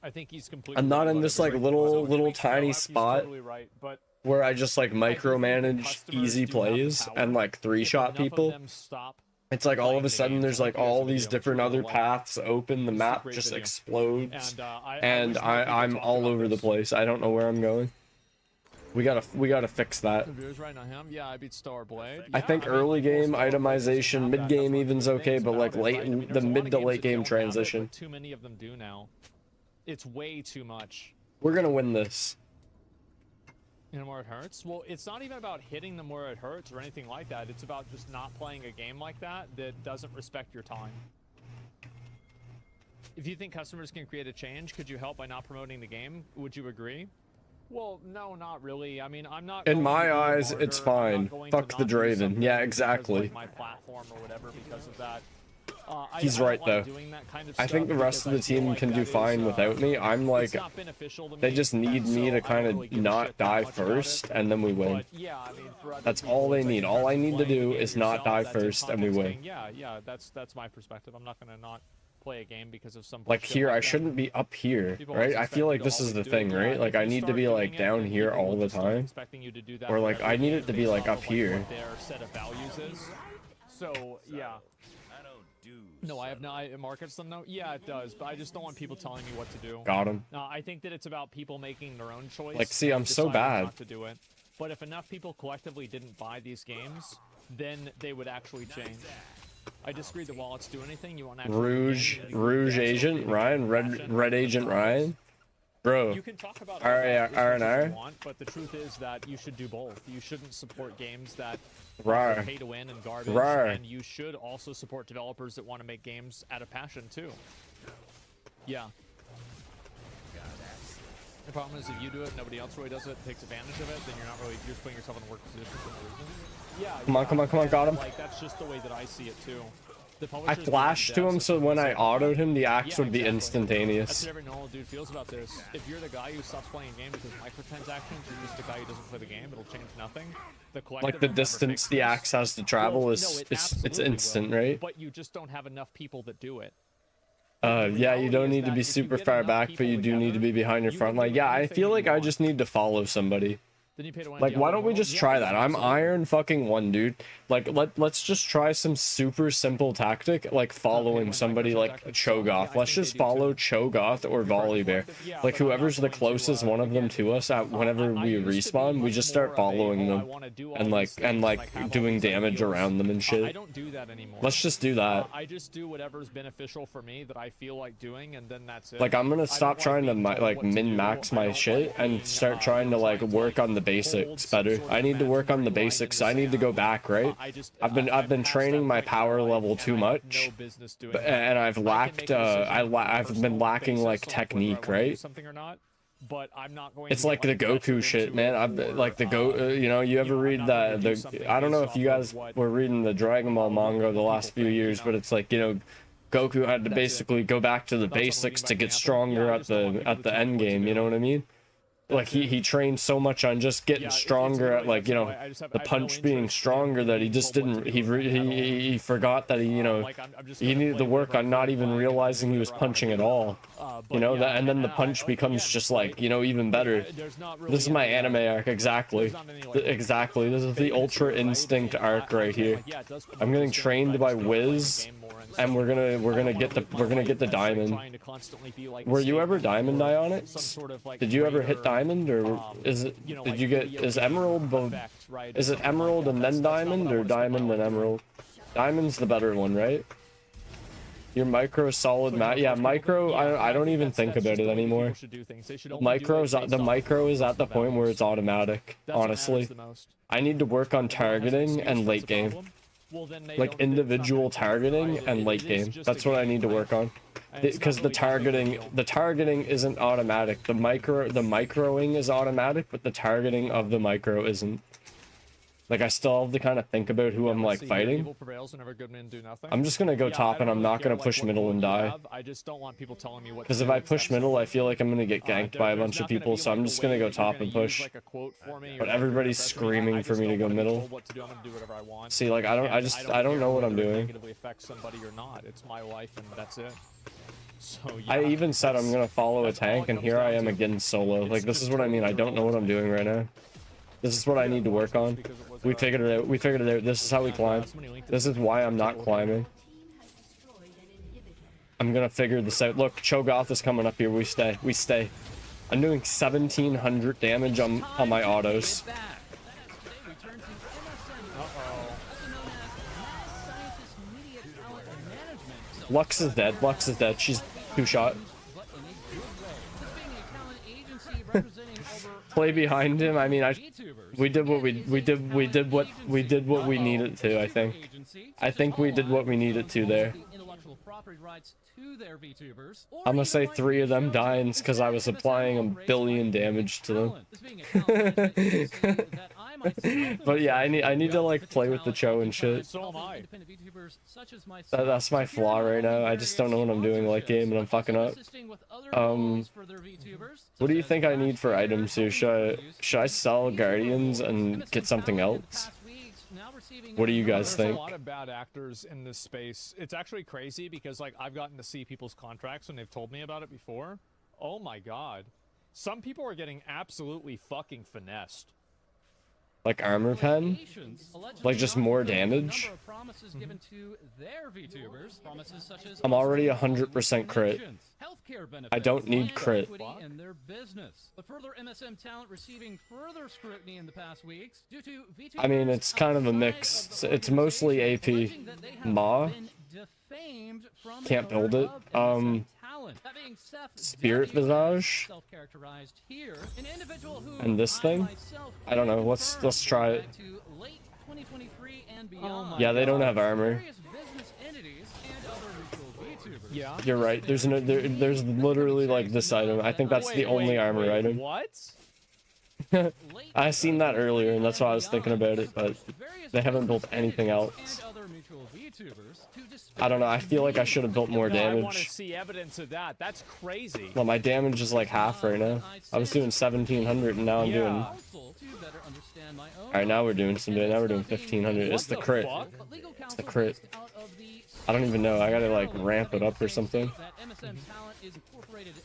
I think he's completely. I'm not right in about this like everything. little tiny He's spot totally right, but where I just like I do think that micromanage customers easy do have the plays power. and like If three-shot enough of people. them stop It's like all of playing a the sudden games, there's I like think that's all a these video different I'm other sure you'll like. paths open. The It's a map great just video. explodes, And I and wish more people I'm talked all about over the this. place. I don't know where I'm going. We gotta fix that. Viewers right now, him. Yeah, I beat Starblade. I think early game itemization, mid game even's okay, but like late, the mid to late game transition. Too many of them do now. It's way too much. We're gonna win this. You know where it hurts? Well, it's not even about hitting them where it hurts or anything like that. It's about just not playing a game like that that doesn't respect your time. If you think customers can create a change, could you help by not promoting the game? Would you agree? Well, no, not really. I mean, I'm not. In going my to be a eyes, martyr. it's I'm fine. not going Fuck to the not do Draven. something Yeah, because, exactly. like, my platform or whatever because of that. He's I right don't like though. doing that kind of I think stuff the rest because of the I feel team like can that do is, fine without me. I'm like, it's not beneficial to they me, just need and me so to I kind don't of really give a not shit that die much about first, it. and then we win. But yeah, I mean, for other That's people, all they it's like need. if All you're I need to playing the do game is not yourself, die that's a first, and we context win. thing. Yeah, that's my perspective. I'm not gonna not play a game because of some Like bullshit here, like I that. shouldn't be up here, People right? always I expect feel you like to this is always the do thing, it. right? Yeah, Like if I you need to start be doing like it, down then here people all will the just start time. expecting you to do that Or for like every I need game it to be based like off up of, here. what their set of values is. So yeah. I don't do No, I have not. It markets them though. Yeah, it does, but I just don't want people telling me what to do. Got him. No, I think that it's about people making their own choice. Like, see, and I'm so deciding bad. not to do it. But if enough people collectively didn't buy these games, then they would actually change. I disagree that wallets do anything. You want actually Rouge Agent Ryan, Red Agent Ryan, bro. You can talk about R&R. you want, but the truth is that you should do both. You shouldn't support games that Rar. are pay to win and garbage, Rar. and you should also support developers that want to make games out of passion too. Yeah. The problem is if you do it, nobody else really does it, takes advantage of it, then you're just putting yourself in a worse position for no reason. Yeah. Come on, got him. Like that's just the way that I see it too. The I publishers flashed to him so when I autoed him, the axe would be That's instantaneous. what every normal dude feels about this. If you're the guy who stops playing a game because of microtransactions, you're just the guy who doesn't play the game. It'll change nothing. The collective Like the will never distance fix the this. axe has to travel Well, is no, it it's absolutely instant, will, right? But you just don't have enough people that do it. Yeah, you don't reality need is to that be if you super get far enough back, but people you do need to together, be behind your you front can line. do Yeah, I anything feel you like I want. just need to follow somebody. Then you pay to win. Like, why don't we just try that? I'm iron fucking 1, dude. Like, let's just try some super simple tactic, like following somebody like Cho'Gath. Let's just follow Cho'Gath or Volibear. Like, whoever's the closest one of them to us at whenever we respawn, we just start following them and like doing damage around them and shit. I don't do that anymore. Let's just do that. I just do whatever's beneficial for me that I feel like doing, and then that's it. Like, I'm gonna stop trying to like min-max my shit and start trying to like work on the basics better. I need to work on the basics. I need to go back, right? I've been training my power level too much, and I've lacked I've been lacking like technique, right? But I'm not going. It's like the Goku shit, man. I've like the you know, you ever read the I don't know if you guys were reading the Dragon Ball manga the last few years, but it's like, you know, Goku had to basically go back to the basics to get stronger at the end game, you know what I mean? Like he trained so much on just getting stronger at, like, you know, the punch being stronger, that he just didn't, he forgot that he needed to work on not even realizing he was punching at all, you know, that, and then the punch becomes just like, you know, even better. This is my anime arc, exactly. Exactly, this is the Ultra Instinct arc right here. I'm getting trained by Wiz, and we're gonna get the diamond. Were you ever diamond, Ionics? Did you ever hit diamond, or is it? Did you get? Is emerald? Is it emerald and then diamond, or diamond and emerald? Diamond's the better one, right? Your micro solid mat. Yeah, micro. I don't even think about it anymore. The micro is at the point where it's automatic. Honestly, I need to work on targeting and late game. Like individual targeting and late game. That's what I need to work on. Because the targeting isn't automatic. The microing is automatic, but the targeting of the micro isn't. Like, I still have to kind of think about who I'm like fighting. I'm just gonna go top, and I'm not gonna push middle and die. Because if I push middle, I feel like I'm gonna get ganked by a bunch of people, so I'm just gonna go top and push. But everybody's screaming for me to go middle. See, like, I don't know what I'm doing. I even said I'm gonna follow a tank, and here I am again solo. Like, this is what I mean. I don't know what I'm doing right now. This is what I need to work on. We figured it out. We figured it out. This is how we climb. This is why I'm not climbing. I'm gonna figure this out. Look, Cho'Gath is coming up here. We stay. We stay. I'm doing 1700 damage on my autos. Lux is dead. Lux is dead. She's 2-shot. Play behind him. I mean, we did what we needed to. I think we did what we needed to there. I'm gonna say 3 of them dying because I was applying 1 billion damage to them. But yeah, I need to like play with the Cho and shit. That's my flaw right now. I just don't know what I'm doing late game, and I'm fucking up. What do you think I need for items here? Should I sell Guardians and get something else? What do you guys think? There's a lot of bad actors in this space. It's actually crazy because, like, I've gotten to see people's contracts when they've told me about it before. Oh my god. Some people are getting absolutely fucking finessed. Like armor pen? Like just more damage? I'm already 100% crit. I don't need crit. I mean, it's kind of a mix. It's mostly AP. Ma? Can't build it. Spirit Visage? And this thing? I don't know. Let's try it. Yeah, they don't have armor. Yeah. You're right. There's literally like this item. I think that's the only armor item. What? I seen that earlier, and that's why I was thinking about it, but they haven't built anything else. I don't know. I feel like I should have built more damage. I want to see evidence of that. That's crazy. Well, my damage is like half right now. I was doing 1700, and now I'm doing. All right, now we're doing some. Now we're doing 1500. It's the crit. It's the crit. I don't even know. I gotta like ramp it up or something.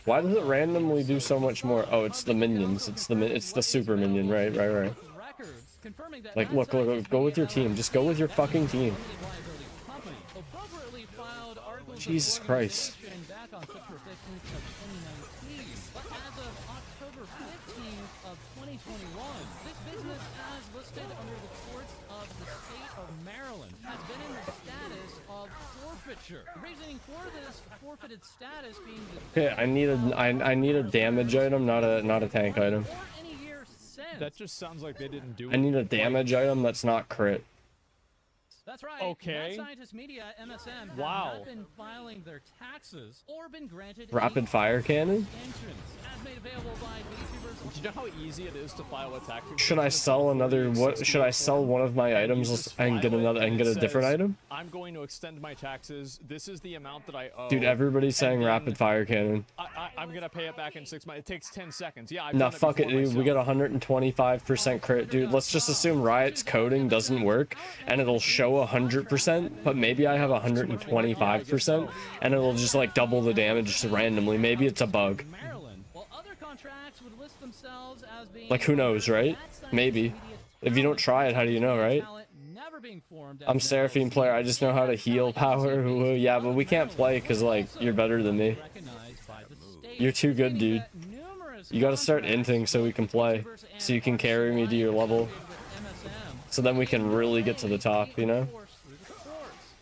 Why does it randomly do so much more? Oh, it's the minions. It's the super minion. Right. Like, look, go with your team. Just go with your fucking team. Jesus Christ. This business, as listed under the courts of the state of Maryland, has been in the status of forfeiture. The reasoning for this forfeited status being the Okay, I need a damage item, not a tank item. That just sounds like they didn't do it. I need a damage item that's not crit. That's right. Okay. Scientist Media, MSM, wow. have not been filing their taxes or been granted Rapid fire cannon? as made available by YouTubers. Do you know how easy it is to file a tax? Should I sell another? What should I sell one of my items and get another and get a different item? I'm going to extend my taxes. This is the amount that I owe. Dude, everybody's saying rapid fire cannon. I'm gonna pay it back in 6 months. It takes 10 seconds. Yeah. Nah, fuck it, dude. We got 125% crit, dude. Let's just assume Riot's coding doesn't work and it'll show 100%, but maybe I have 125% and it'll just like double the damage randomly. Maybe it's a bug. Like, who knows, right? Maybe. If you don't try it, how do you know, right? I'm Seraphine player. I just know how to heal power. Yeah, but we can't play because, like, you're better than me. You're too good, dude. You gotta start inting so we can play. So you can carry me to your level. So then we can really get to the top, you know?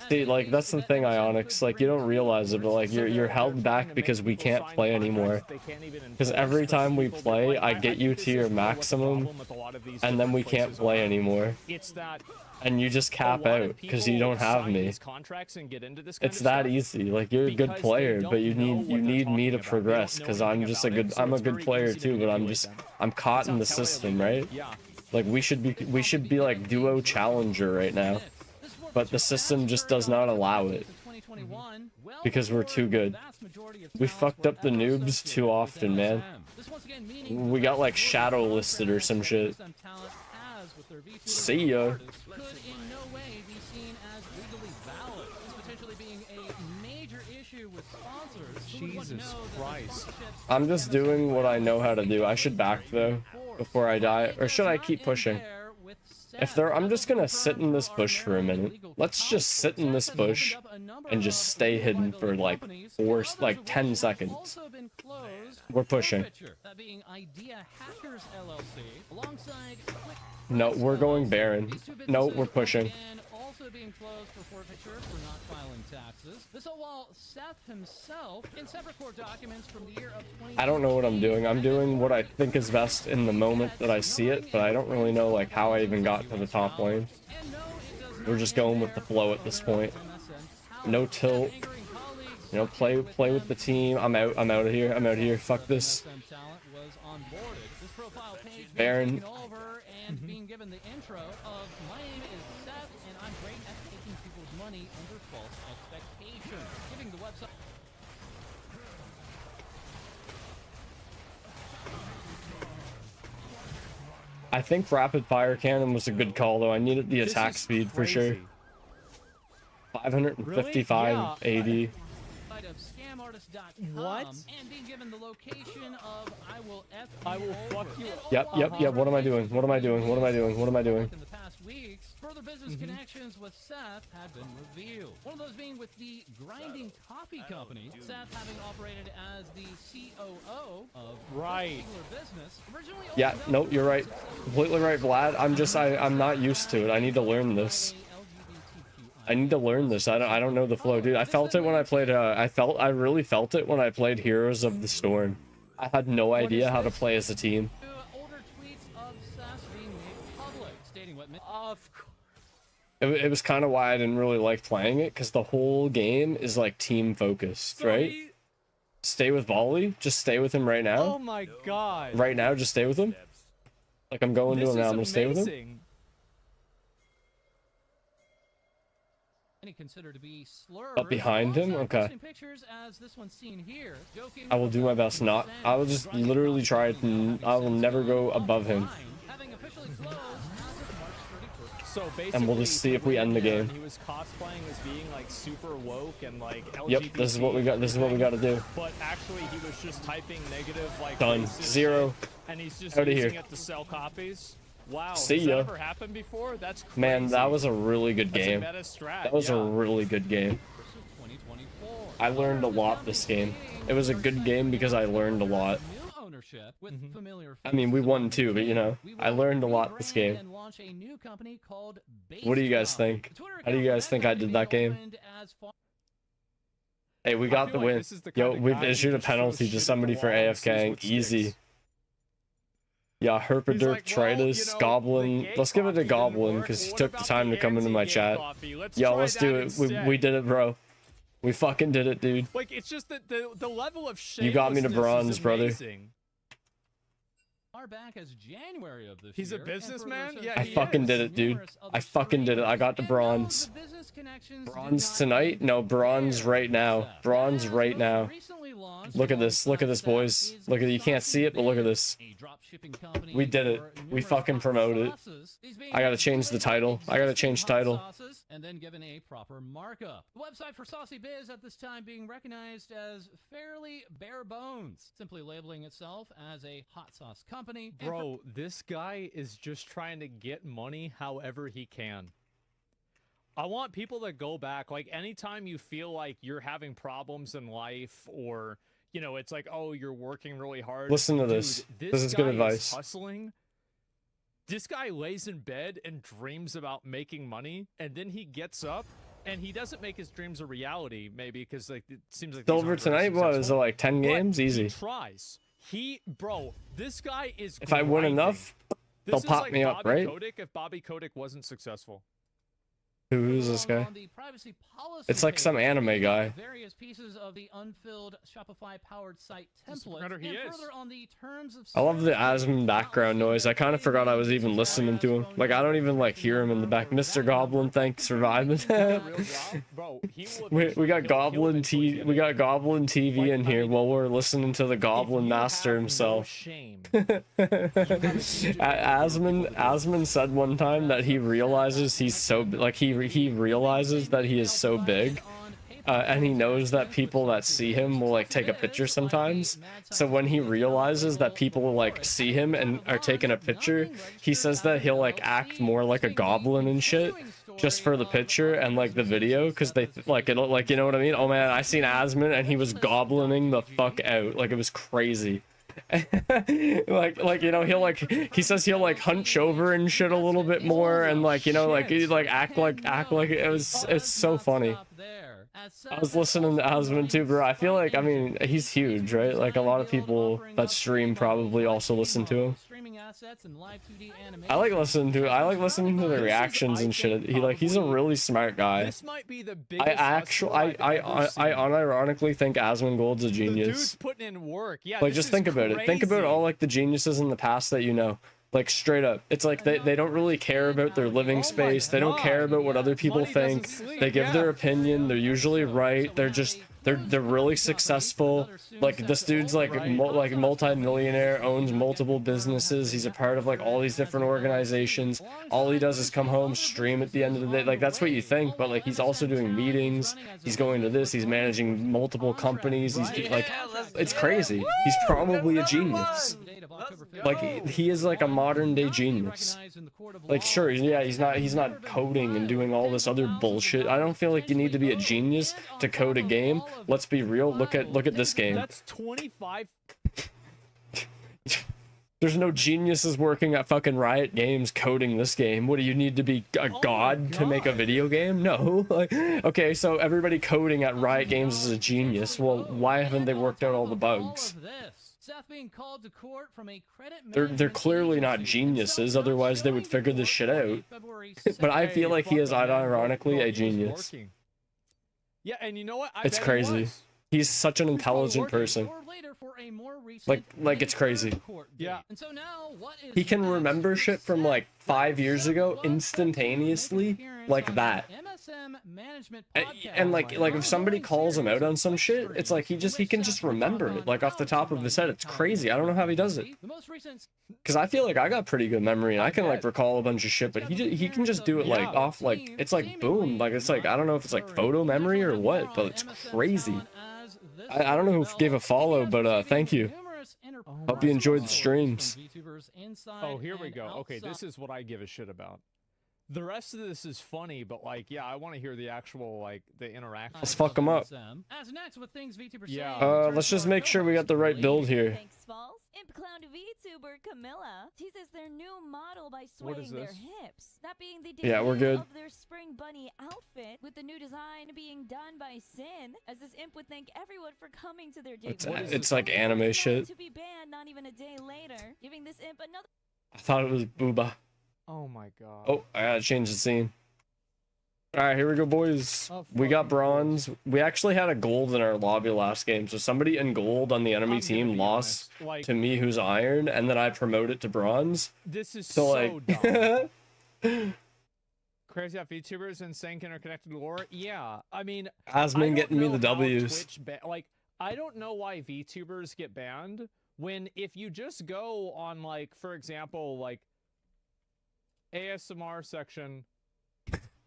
See, like, that's the thing, Ionix. Like, you don't realize it, but, like, you're held back because we can't play anymore. Because every time we play, I get you to your maximum, and then we can't play anymore. And you just cap out because you don't have me. It's that easy. Like, you're a good player, but you need me to progress because I'm a good player too, but I'm caught in the system, right? Like, we should be like duo challenger right now. But the system just does not allow it because we're too good. We fucked up the noobs too often, man. We got like shadow listed or some shit. See ya. Jesus Christ. I'm just doing what I know how to do. I should back though before I die, or should I keep pushing? I'm just gonna sit in this bush for a minute. Let's just sit in this bush and just stay hidden for like 10 seconds. We're pushing. No, we're going Baron. No, we're pushing. Being closed for forfeiture for not filing taxes. This all while Seth himself, in separate court documents from the year of 20... I don't know what I'm doing. I'm doing what I think is best in the moment that I see it, but I don't really know like how I even got to the top lane. We're just going with the flow at this point. No tilt. You know, play with the team. I'm out of here. Fuck this. Baron. And being given the intro of my name is Seth and I'm great at taking people's money under false expectations. Giving the website. I think rapid fire cannon was a good call though. I needed the attack speed for sure. 555 AD. What? And being given the location of I will fuck you. Yep. What am I doing? What am I doing? In the past weeks, further business connections with Seth had been revealed. One of those being with the Grinding Coffee Company. Seth having operated as the COO of this business. Yeah, no, you're right. Completely right, Vlad. I'm not used to it. I need to learn this. I don't know the flow, dude. I felt it when I played. I really felt it when I played Heroes of the Storm. I had no idea how to play as a team. It was kind of why I didn't really like playing it, because the whole game is like team focused, right? Stay with Volley. Just stay with him right now. Oh my god. Right now, just stay with him. Like, I'm going to him now. I'm gonna stay with him. Considered to be slurs. Up behind him? Okay. I will do my best not. I will just literally try it and I will never go above him. So basically, and we'll just see if we end the game. He was cosplaying as being like super woke and like LGBT. Yep, this is what we got. This is what we got to do. But actually, he was just typing negative like Done. racist 0. shit, and he's just Outta using here. it to sell copies. Wow, See has ya. that ever happened before? That's crazy. Man, that was a really good That's game. a meta strat, That was a yeah. really good game. I learned a lot this game. It was a good game because I learned a lot. I mean, we won too, but you know, I learned a lot this game. What do you guys think? How do you guys think I did that game? Hey, we got the win. Yo, we've issued a penalty to somebody for AFKing. Easy. Yeah, Herpaderp, Tritus, Goblin. Let's give it to Goblin because he took the time to come into my chat. Yo, let's do it. We did it, bro. We fucking did it, dude. Like, it's just that the level of You got me to bronze, brother. Back as January of this He's year, a businessman? Yeah, I fucking did it, dude. I fucking did it. I got to bronze. Bronze tonight? No, bronze right now. Bronze right now. Look at this. Look at this, boys. Look at it. You can't see it, but look at this. We did it. We fucking promoted it. I gotta change the title. I gotta change title. And then given a proper markup. The website for Saucy Biz at this time being recognized as fairly bare bones, simply labeling itself as a hot sauce company. Bro, this guy is just trying to get money however he can. I want people to go back, like, anytime you feel like you're having problems in life, or, you know, it's like, oh, you're working really hard. Listen to Dude, this. This is good guy advice. Hustling. This guy lays in bed and dreams about making money, and then he gets up and he doesn't make his dreams a reality, maybe, because like it seems like Silver tonight, what is it, like 10 games? Easy. He tries. Bro, this guy is. If I win enough, they'll pop me up, right? If Bobby Kotick wasn't successful. Who's this guy? It's like some anime guy. Various pieces of the unfilled Shopify-powered site template. He is. I love the Asmon background noise. I kind of forgot I was even listening to him. Like, I don't even like hear him in the back. Mr. Goblin, thanks for vibing. we got Goblin we got Goblin TV in here while we're listening to the Goblin Master himself. Asmon said one time that he realizes he's so like he realizes that he is so big, and he knows that people that see him will like take a picture sometimes. So when he realizes that people will like see him and are taking a picture, he says that he'll like act more like a goblin and shit just for the picture and like the video, because they like it'll like, you know what I mean? Oh man, I seen Asmon and he was goblining the fuck out. Like, it was crazy. like you know, he says he'll like hunch over and shit a little bit more, and like, you know, like he like act like it's so funny. I was listening to Asmon too, bro. I feel like, I mean, he's huge, right? Like, a lot of people that stream probably also listen to him. I like listening to the reactions and shit. He's a really smart guy. This might be the biggest. I unironically think Asmon Gold's a genius. Dude's putting in work. Yeah. Like, just think about it. Think about all like the geniuses in the past that you know. Like, straight up, it's like they don't really care about their living space. They don't care about what other people think. They give their opinion. They're usually right. They're really successful. Like, this dude's like multi-millionaire, owns multiple businesses. He's a part of like all these different organizations. All he does is come home, stream at the end of the day. Like, that's what you think, but like, he's also doing meetings. He's going to this. He's managing multiple companies. He's like, it's crazy. He's probably a genius. Like, he is like a modern day genius. Like, sure, yeah, he's not coding and doing all this other bullshit. I don't feel like you need to be a genius to code a game. Let's be real. Look at this game. That's 25. There's no geniuses working at fucking Riot Games coding this game. What do you need to be a god to make a video game? No. Like, okay, so everybody coding at Riot Games is a genius. Well, why haven't they worked out all the bugs? They're clearly not geniuses, otherwise they would figure this shit out. But I feel like he is unironically a genius. Yeah, and you know what? It's crazy. He's such an intelligent person. Like it's crazy. Yeah. He can remember shit from like 5 years ago instantaneously, like that. BDSM management And podcast. like if somebody calls him out on some shit, it's like he can just remember it like off the top of his head. It's crazy. I don't know how he does it. The most recent Because I feel like I got pretty good memory and I can like recall a bunch of shit, but he can just do it like off like it's like boom, like it's like I don't know if it's like photo memory or what, but it's crazy. I don't know who gave a follow, but thank you. Hope you enjoyed the streams. Oh, here we go. Okay, this is what I give a shit about. The rest of this is funny, but like, yeah, I want to hear the actual like the interaction. Let's fuck them up. As next with things VTubers Yeah. Let's just make sure we got the right build here. Thanks, False. Imp-clowned VTuber Camilla teases their new model by What swaying is their this? hips. That being the Yeah, we're debut good. of their spring bunny outfit, with the new design being done by Sin, as this imp would thank everyone for coming to their debut. It's like anime shit. To be banned not even a day later, giving this imp another. I thought it was Booba. Oh my god. Oh, I gotta change the scene. Alright, here we go, boys. Oh, We got fucking bronze. We actually had a gold in our lobby last game, so somebody in gold on the enemy I'm gonna team be lost honest, like, to me, who's iron, and then I promoted to bronze. This is So, so like, dumb. Crazy how VTubers and sync interconnected lore. Yeah, I mean, I Asmin don't getting me know the how W's. like, I don't know why VTubers get banned when if you just go on like, for example, like ASMR section,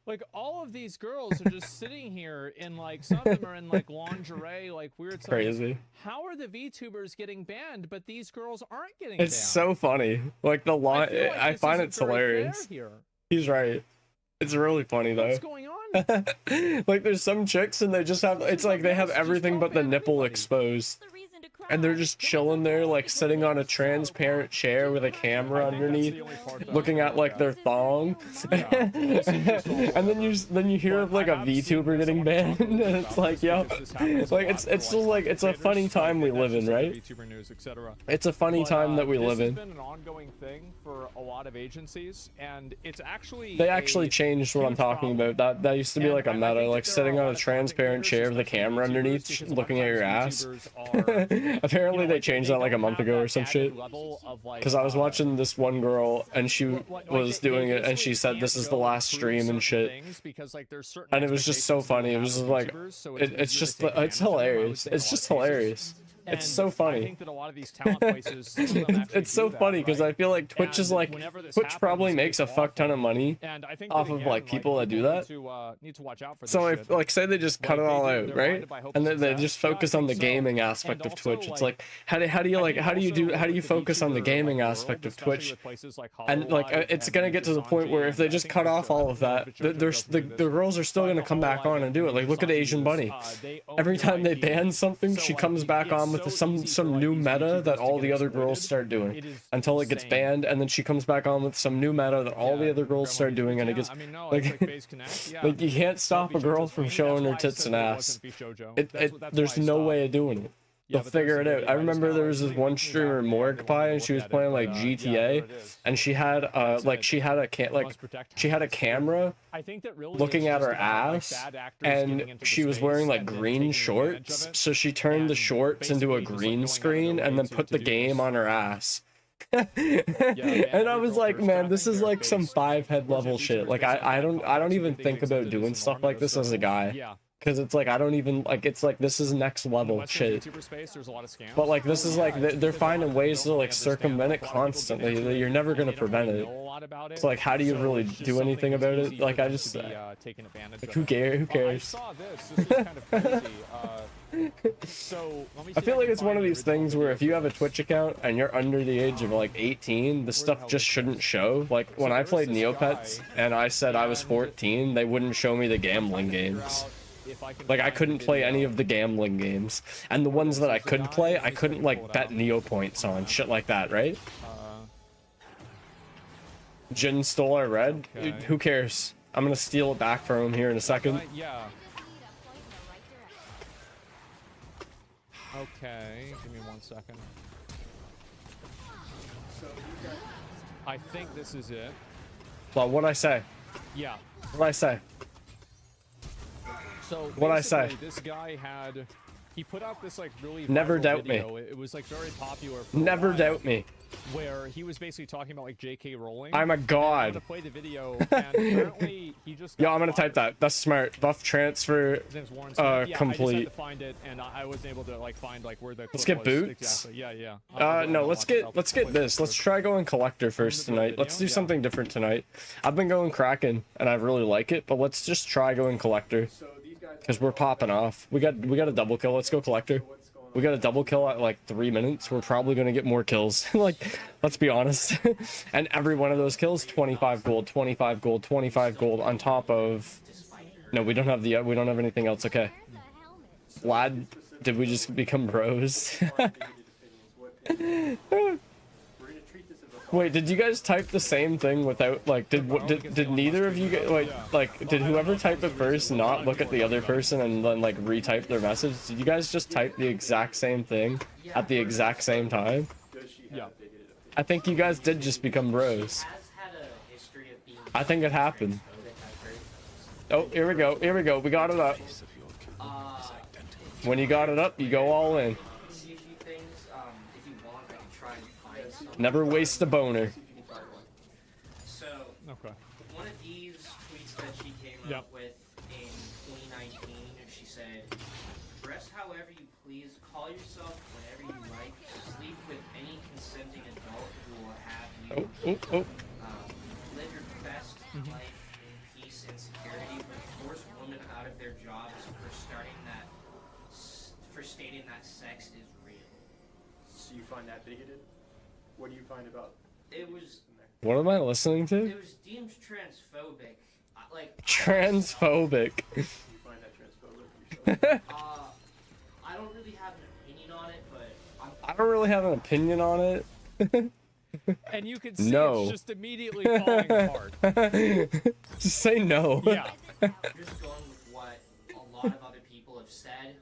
like all of these girls are just sitting here in like some of them are in like lingerie, like weird stuff. Crazy. How are the VTubers getting banned, but these girls aren't getting It's banned? so funny. Like the line, feel like I this find isn't it's very fair hilarious. here. He's right. It's really funny though. What's going on? Like there's some chicks and they just have, it's like they have everything but the nipple exposed. The reason to cry. And they're just chilling there, like sitting on a transparent chair with a camera I think that's underneath, the only part that looking I at like their thong. Yeah, this is just all And then you hear of like a VTuber getting banned, and it's like, yo, like it's just like it's a funny time we live in, right? VTuber news, etc. It's a funny time that we live in. This has been an ongoing thing for a lot of agencies, and it's actually They actually changed what I'm huge talking problem. about. That used to be And like a I think meta, that like there are sitting a on lot a of transparent content chair with a creators, camera especially underneath, VTubers, because looking at your ass. sometimes VTubers are, Apparently they like, changed that like a don't month have ago or that some added shit. level of, like, Because I was watching this one girl and she was doing it and she said this is the last stream and shit. And it was just so funny. It was just like, it's just, it's hilarious. It's just hilarious. It's so I funny. think that a lot of these talent places, some of them actually It's so do that, funny because right? I feel like Twitch is And like, whenever this Twitch probably happens, makes a it's fuck ton of awful. money And I think off that, of again, like people that do that. Need to watch out for this So shit. if like say they just cut Like, it all they do- out, they're right? blinded by hope And and then they success. just Yeah, I focus on the think so. gaming aspect And of also, Twitch. It's like, like how do you I like think how do you do also how do you with the focus on the VTuber, gaming like, aspect world, of especially Twitch? with places like And like Hololive it's and gonna get to the point where if they just cut off all of that, there's the girls are still gonna come back on and do it. Like look at Asian Bunny. Every time they ban something, she comes back on with some new meta that all the other girls start doing until it gets banned, and then she comes back on with some new meta that all the other girls start doing, and it gets like like you can't stop a girl from showing her tits and ass. There's no way of doing it. They'll figure it out. I remember there was this one streamer, Morgpie, and she was playing like GTA, and she had she had a camera looking at her ass, and she was wearing like green shorts, so she turned the shorts into a green screen and then put the game on her ass. And I was like, man, this is like some 5-head level shit. Like I don't even think about doing stuff like this as a guy. Because it's like, I don't even, like, it's like, this is next level shit. But, like, this is like, they're finding ways to, like, circumvent it constantly. You're never going to prevent it. It's like, how do you really do anything about it? Like, I just, like, who cares? Who cares? I feel like it's one of these things where if you have a Twitch account and you're under the age of, like, 18, the stuff just shouldn't show. Like, when I played Neopets and I said I was 14, they wouldn't show me the gambling games. Like, I couldn't play any of the gambling games. And the ones that I could play, I couldn't, like, bet Neo points on. Shit like that, right? Jin stole our red? Who cares? I'm gonna steal it back from him here in a second. Yeah. Okay, give me 1 second. I think this is it. Well, what'd I say? Yeah. What'd I say? So What'd I say? basically, this guy had he put out this like really Never viral doubt video. me. It was like very popular. For a Never while, doubt me. Where he was basically talking about like J.K. Rowling. I'm a I'm god. gonna play the video, and apparently he just. Yo, got I'm gonna type fired. that. That's smart. Buff transfer. His name's Warren Smith. Yeah, I just complete. had to find it, and I wasn't able to like find like where the. Let's clip get was boots. Exactly. Yeah. I'll go No, and let's watch it. get this. Let's try going collector first tonight. Let's do something different tonight. I've been going Kraken, and I really like it, but let's just try going collector. Because we're popping off. We got a double kill. Let's go collector. We got a double kill at like 3 minutes. We're probably gonna get more kills. Like, let's be honest. And every one of those kills, 25 gold, 25 gold, 25 gold on top of. No, we don't have anything else. Okay. Lad, did we just become bros? Wait, did you guys type the same thing without like did neither of you guys like did whoever typed it first not look at the other person and then like retype their message? Did you guys just type the exact same thing at the exact same time? Yeah. I think you guys did just become bros. I think it happened. Oh, here we go. Here we go. We got it up. When you got it up, you go all in. Never waste a boner. So, Okay. one of these tweets that she came up with in 2019, she said, "Dress however you please, call yourself whatever you like, sleep with any consenting adult who will have you, live your best life in peace and security, but force women out of their jobs for stating that sex is real." So you find that bigoted? What do you find about it? Was What am I listening to? it was deemed transphobic. Transphobic. you find that transphobic yourself? I don't really have an opinion on it, but I don't really have an opinion on it. And you can see No. it's just immediately falling apart. Just say no. Yeah. I'm just going with what a lot of other people have said.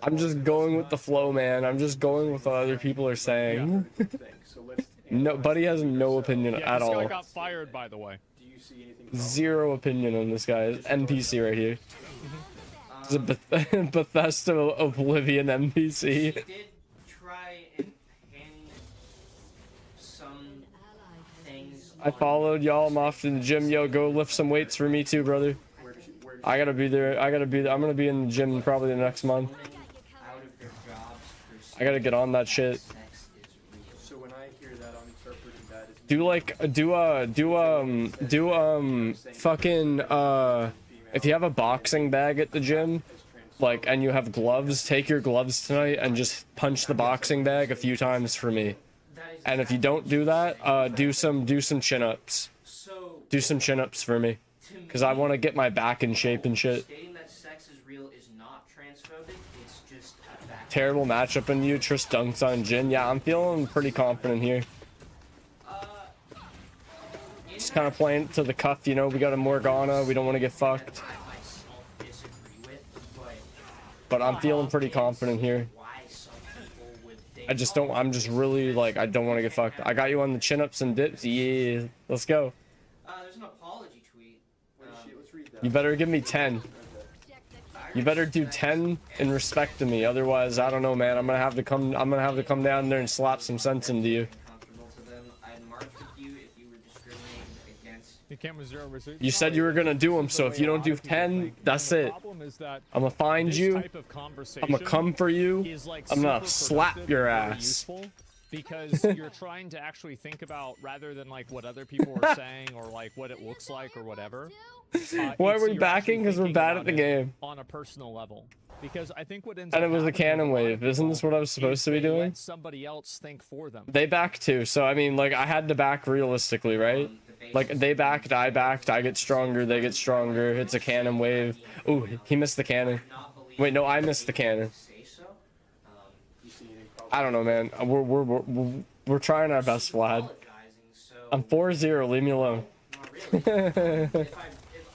I'm just going with the flow, man. I'm just going with what other people are saying. So let's No, Buddy has no opinion Yeah, at this guy all. got fired, by the way. do you see anything Zero opinion on this guy. NPC right here. It's a Bethesda Oblivion NPC. She did try and pin some things. I followed y'all. I'm off to the gym. Yo, go lift some weights for me too, brother. I gotta be there. I'm gonna be in the gym probably the next month. Out of their jobs for I gotta get on that shit. sex is real. So when I hear that, I'm interpreting that as Fucking if you have a boxing bag at the gym, like, and you have gloves, take your gloves tonight and just punch the boxing bag a few times for me. And if you don't do that, do some chin-ups. So Do some chin-ups for me, cause I want to get my back in shape and shit. stating that sex is real is not transphobic. It's just a fact. Terrible matchup in you, Trish dunks on Jin. Yeah, I'm feeling pretty confident here. Just kind of playing it to the cuff, you know. We got a Morgana. We don't want to get fucked. I myself disagree with, But I'm feeling pretty confident here. why some people would think. I just don't. I'm just really like I don't want to get fucked. I got you on the chin ups and dips. Yeah, let's go. There's an apology tweet. let's read that. You better give me 10. You better do 10 in respect to me. Otherwise, I don't know, man. I'm gonna have to come down there and slap some sense into you. Comfortable to them. I'd march with you if you were discriminating against. The camera's 0 versus. You said you were gonna do them, so if you don't do 10, that's it. I'm gonna find you. I'm gonna come for you. I'm gonna slap your ass. Because you're trying to actually think about, rather than like what other people are saying or like what it looks like or whatever. Why are we you're backing? actually Because we're thinking bad at about the it game. on a personal level. Because I think what ends And up it was a happening cannon with a lot of wave. Isn't this what I was people supposed to be is they doing? let somebody else think for them. They backed too, so I mean, like, I had to back realistically, right? Like, they backed, I get stronger, they get stronger. It's a cannon wave. Ooh, he missed the cannon. Wait, no, I missed the cannon. Say so. I don't know, man. We're trying our best, Vlad. Apologizing, so I'm 4-0, leave me alone. not really. if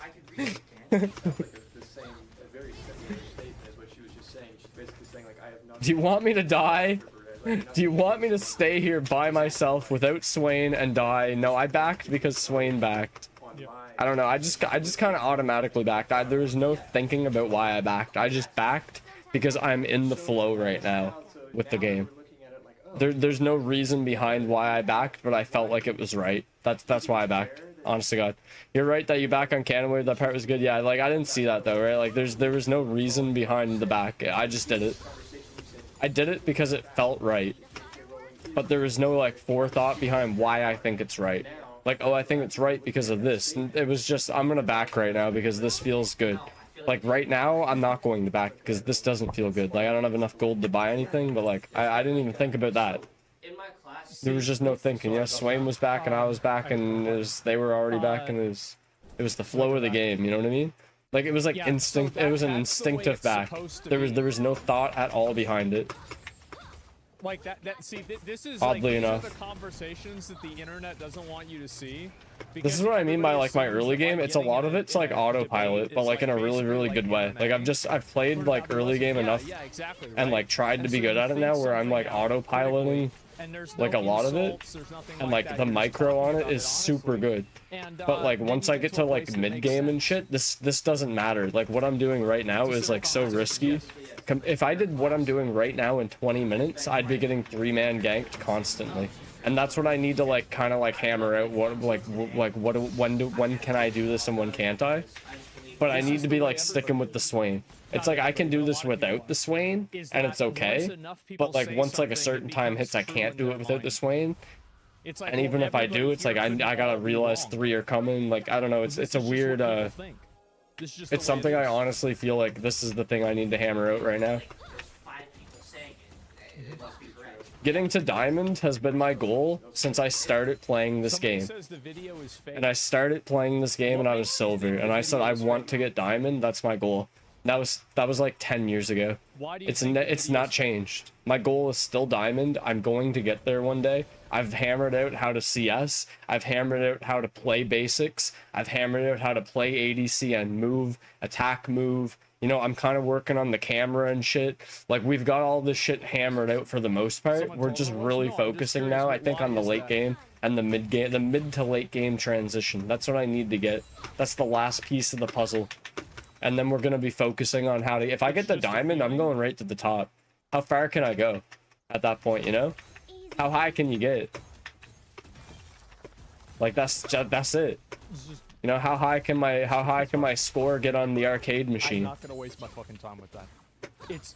I could read it, Dan. Sounds like the same, a very similar statement as what she was just saying. She's basically saying like, I have nothing. Do you want me to die? Do you want me to stay here by myself without Swain and die? No, I backed because Swain backed. I don't know. I just kind of automatically backed. There was no thinking about why I backed. I just backed because I'm in the flow right now with the game. There's no reason behind why I backed, but I felt like it was right. That's why I backed. Honest to God, you're right that you back on Canada. That part was good. Yeah, like I didn't see that though, right? Like there was no reason behind the back. I just did it. I did it because it felt right, but there was no like forethought behind why I think it's right. Like, oh, I think it's right because of this. And it was just, I'm gonna back right now because this feels good. Like right now, I'm not going to back because this doesn't feel good. Like I don't have enough gold to buy anything, but like I didn't even think about that. There was just no thinking. Yeah, Swain was back and I was back, and they were already back, and it was the flow of the game. You know what I mean? Like it was like instinct. It was an instinctive back. There was no thought at all behind it. Like see, this is oddly like, enough these are the conversations that the internet doesn't want you to see. This is what I mean by like my early game. It's a lot of it's like autopilot, but like in a really good way. Like I've played like early game enough and like tried to be good at it now where I'm like autopiloting like a lot of it, and like the micro on it is super good. But like once I get to like mid game and shit, this doesn't matter. Like what I'm doing right now is like so risky. If I did what I'm doing right now in 20 minutes, I'd be getting 3-man ganked constantly. And that's what I need to like kind of like hammer out when can I do this and when can't I? But I need to be like sticking with the Swain. It's like I can do this without the Swain and it's okay. But like once like a certain time hits, I can't do it without the Swain. And even if I do, it's like I gotta realize 3 are coming. Like I don't know, it's a weird it's something I honestly feel like this is the thing I need to hammer out right now. Getting to Diamond has been my goal since I started playing this game. And I started playing this game and I was silver. And I said I want to get Diamond, that's my goal. That was like 10 years ago. It's not changed. My goal is still Diamond. I'm going to get there one day. I've hammered out how to CS. I've hammered out how to play basics. I've hammered out how to play ADC and move, attack move. You know, I'm kind of working on the camera and shit. Like, we've got all this shit hammered out for the most part. We're just really focusing now, I think, on the late game and the mid game, the mid to late game transition. That's what I need to get. That's the last piece of the puzzle. And then we're going to be focusing on how to... If I get the Diamond, I'm going right to the top. How far can I go at that point, you know? How high can you get? Like, that's it. You know, how high can my score get on the arcade machine? I'm not gonna waste my fucking time with that.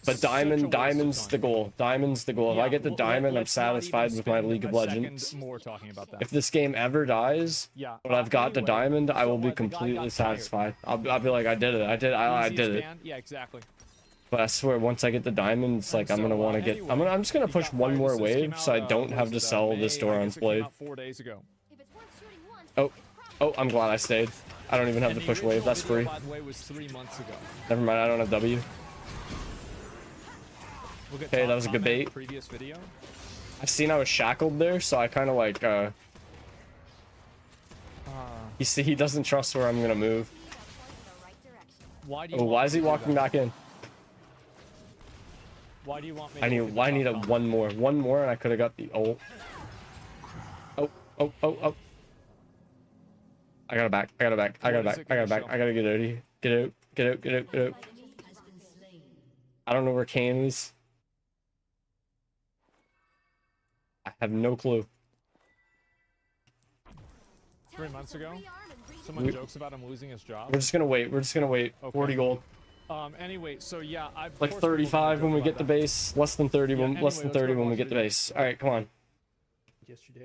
But diamond's the goal. Diamond's the goal. If I get the diamond, I'm satisfied with my League of Legends. If this game ever dies, but I've got the diamond, I will be completely satisfied. I'll be like, I did it. I did it. Yeah, exactly. But I swear, once I get the diamond, it's like I'm gonna want to get. I'm just gonna push one more wave, so I don't have to sell this Doran's blade. Oh, I'm glad I stayed. I don't even have to push wave. That's free. Never mind. I don't have W. Okay, that was a good bait. I seen I was shackled there, so I kind of like. You see, he doesn't trust where I'm gonna move. Oh, why is he walking back in? Why do you want me? I need a one more, and I could have got the ult. Oh. I got it back. I gotta get out of here. Get out. I don't know where Kane is. I have no clue. 3 months ago, someone jokes about him losing his job. We're just gonna wait. Okay. 40 gold. Anyway, so yeah, I've like 35 when we get the base. Less than 30 when we get the base. All right, come on.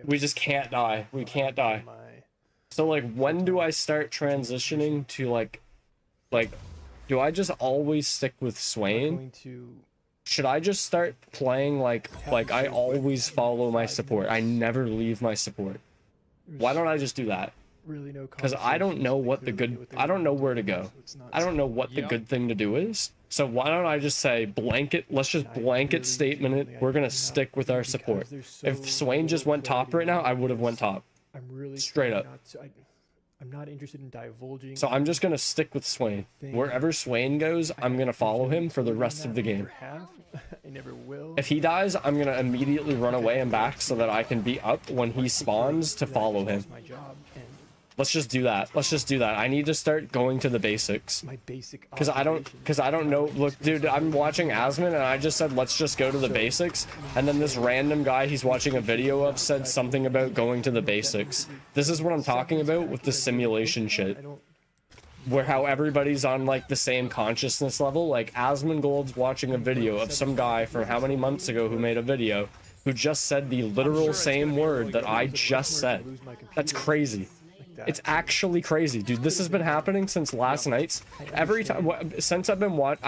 We just can't die. We can't die. So like, when do I start transitioning to like, do I just always stick with Swain? Should I just start playing like I always follow my support? I never leave my support. Why don't I just do that? Because I don't know what the good. I don't know where to go. I don't know what the good thing to do is. So why don't I just say blanket? Let's just blanket statement it. We're gonna stick with our support. If Swain just went top right now, I would have went top. Straight up. I'm not interested in divulging. So I'm just gonna stick with Swain. Wherever Swain goes, I'm gonna follow him for the rest of the game. I never will. If he dies, I'm gonna immediately run away and back so that I can be up when he spawns to follow him. Let's just do that. Let's just do that. I need to start going to the basics. My basic. Because I don't know. Look, dude, I'm watching Asmon and I just said, let's just go to the basics. And then this random guy he's watching a video of said something about going to the basics. This is what I'm talking about with the simulation shit. Where how everybody's on like the same consciousness level. Like Asmon Gold's watching a video of some guy from how many months ago who made a video who just said the literal same word that I just said. That's crazy. It's actually crazy, dude. This has been happening since last night's. Every time since I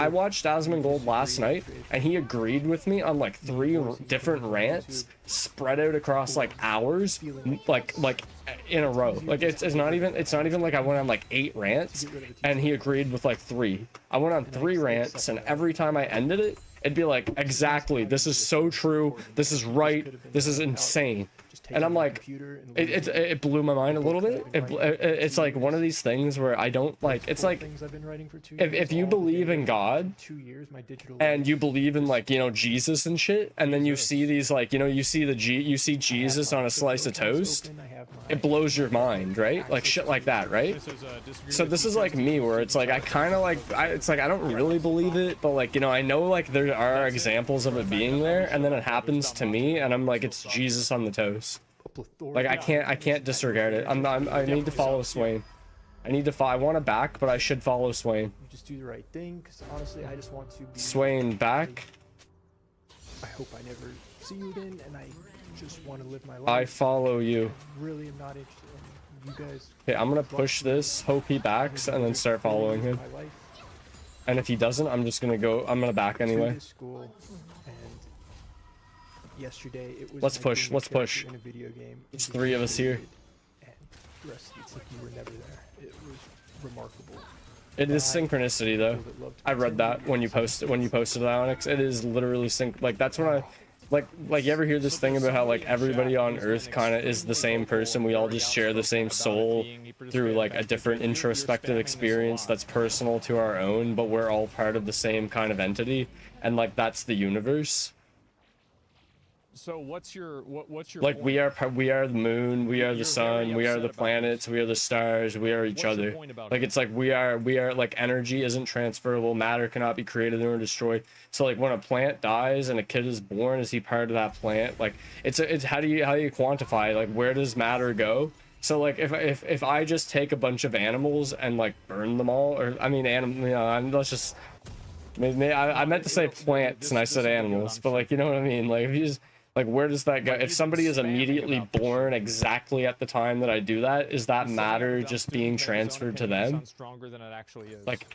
watched Asmon Gold last night, and he agreed with me on like 3 different rants spread out across like hours, like in a row. Like it's not even like I went on like 8 rants, and he agreed with like 3. I went on 3 rants, and every time I ended it, it'd be like, exactly, this is so true, this is right, this is insane. And I'm like, it blew my mind a little bit. It's like one of these things where I don't like, it's like, if you believe in God and you believe in like, you know, Jesus and shit, and then you see these like, you know, you see Jesus on a slice of toast, it blows your mind, right? Like shit like that, right? So this is like me, where it's like, I kind of like, it's like I don't really believe it, but like, you know, I know like there are examples of it being there, and then it happens to me and I'm like, it's Jesus on the toast. Like I can't disregard it. I need to follow Swain. I want to back, but I should follow Swain. You just do the right thing, because honestly, I just want to be... Swain, back. I hope I never see you again, and I just want to live my life. I follow you. I really am not interested in you guys. Okay, I'm gonna push this, hope he backs, and then start following him. And if he doesn't, I'm gonna back anyway. Yesterday it was let's push in a video game. It's 3 of us here, and the rest of it's like you were never there. It was remarkable. It is synchronicity though. I read that when you posted it, Onyx. It is literally like that's when I like you ever hear this thing about how like everybody on Earth kind of is the same person, we all just share the same soul through like a different introspective experience that's personal to our own, but we're all part of the same kind of entity, and like that's the universe. So what's your like we are the moon, we are the sun, we are the planets, we are the stars, we are each other. Like it's like we are like energy isn't transferable, matter cannot be created nor destroyed. So like when a plant dies and a kid is born, is he part of that plant? Like it's how do you quantify, like where does matter go? So like if I just take a bunch of animals and like burn them all, or I mean let's just I meant to say plants and I said animals, but like you know what I mean, like if you just like where does that go? If somebody is immediately born exactly at the time that I do that, is that matter just being transferred to them? Like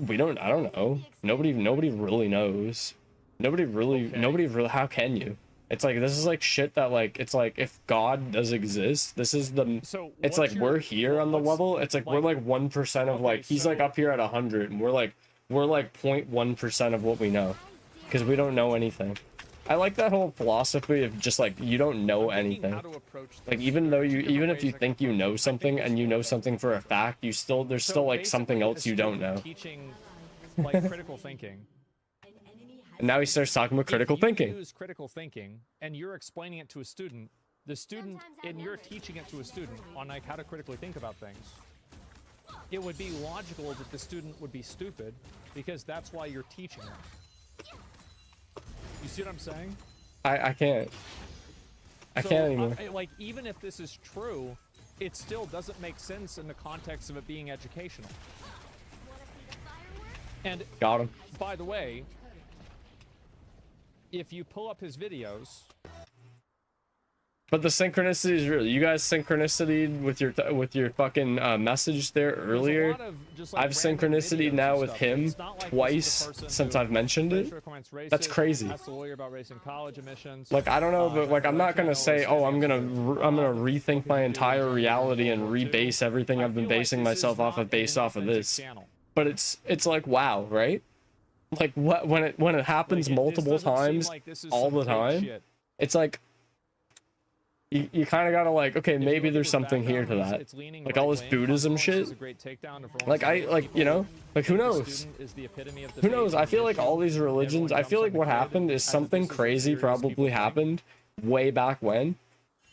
I don't know. Nobody really knows. Nobody really, how can you? It's like this is like shit that like it's like if God does exist, this is the it's like we're here on the level. It's like we're like 1% of like he's like up here at 100 and we're like 0.1% of what we know, because we don't know anything. I like that whole philosophy of just like you don't know anything. Like even if you think you know something and you know something for a fact, there's still like something else you don't know. Teaching like critical thinking. And now he starts talking about critical thinking. If you use critical thinking and you're explaining it to a student, and you're teaching it to a student on like how to critically think about things, it would be logical that the student would be stupid, because that's why you're teaching them. You see what I'm saying? I can't. I can't anymore. Like, even if this is true, it still doesn't make sense in the context of it being educational. And got him. By the way, if you pull up his videos... But the synchronicity is real. You guys synchronicity with your fucking message there earlier. I've synchronicity now with him twice since I've mentioned it. That's crazy. Like I don't know, but like I'm not gonna say, oh, I'm gonna rethink my entire reality and rebase everything I've been basing myself off of based off of this. But it's like wow, right? Like what when it happens multiple times all the time, it's like. You kind of gotta like, okay, maybe there's something here to that. Like all this Buddhism shit. Like you know, like who knows? Who knows? I feel like all these religions, I feel like what happened is something crazy probably happened way back when.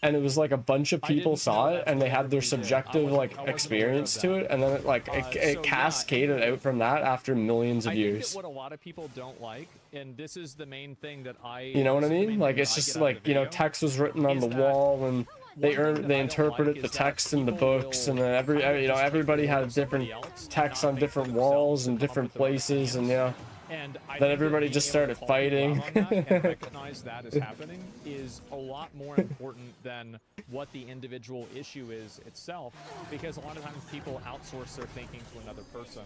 and it was like a bunch of people saw it and they had their subjective like experience to it, and then it like it cascaded out from that after millions of I think years. that what a lot of people don't like, and this is the main thing that You know what I mean? Like it's just like, you know, text was written on the wall and they interpreted the text in the books, and then you know, everybody had different text on different walls and different places, and you know, then everybody just started fighting. And recognize that is happening is a lot more important than what the individual issue is itself, because a lot of times people outsource their thinking to another person.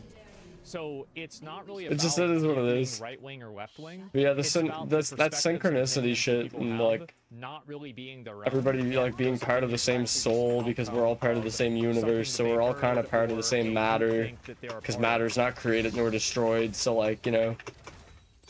So it's not really about It just is what it is. right wing or left wing. Yeah, that synchronicity shit, and like not really being their own. Everybody like being part of the same soul, because we're all part of the same universe, so we're all kind of part of the same matter, because matter's not created nor destroyed. So like, you know,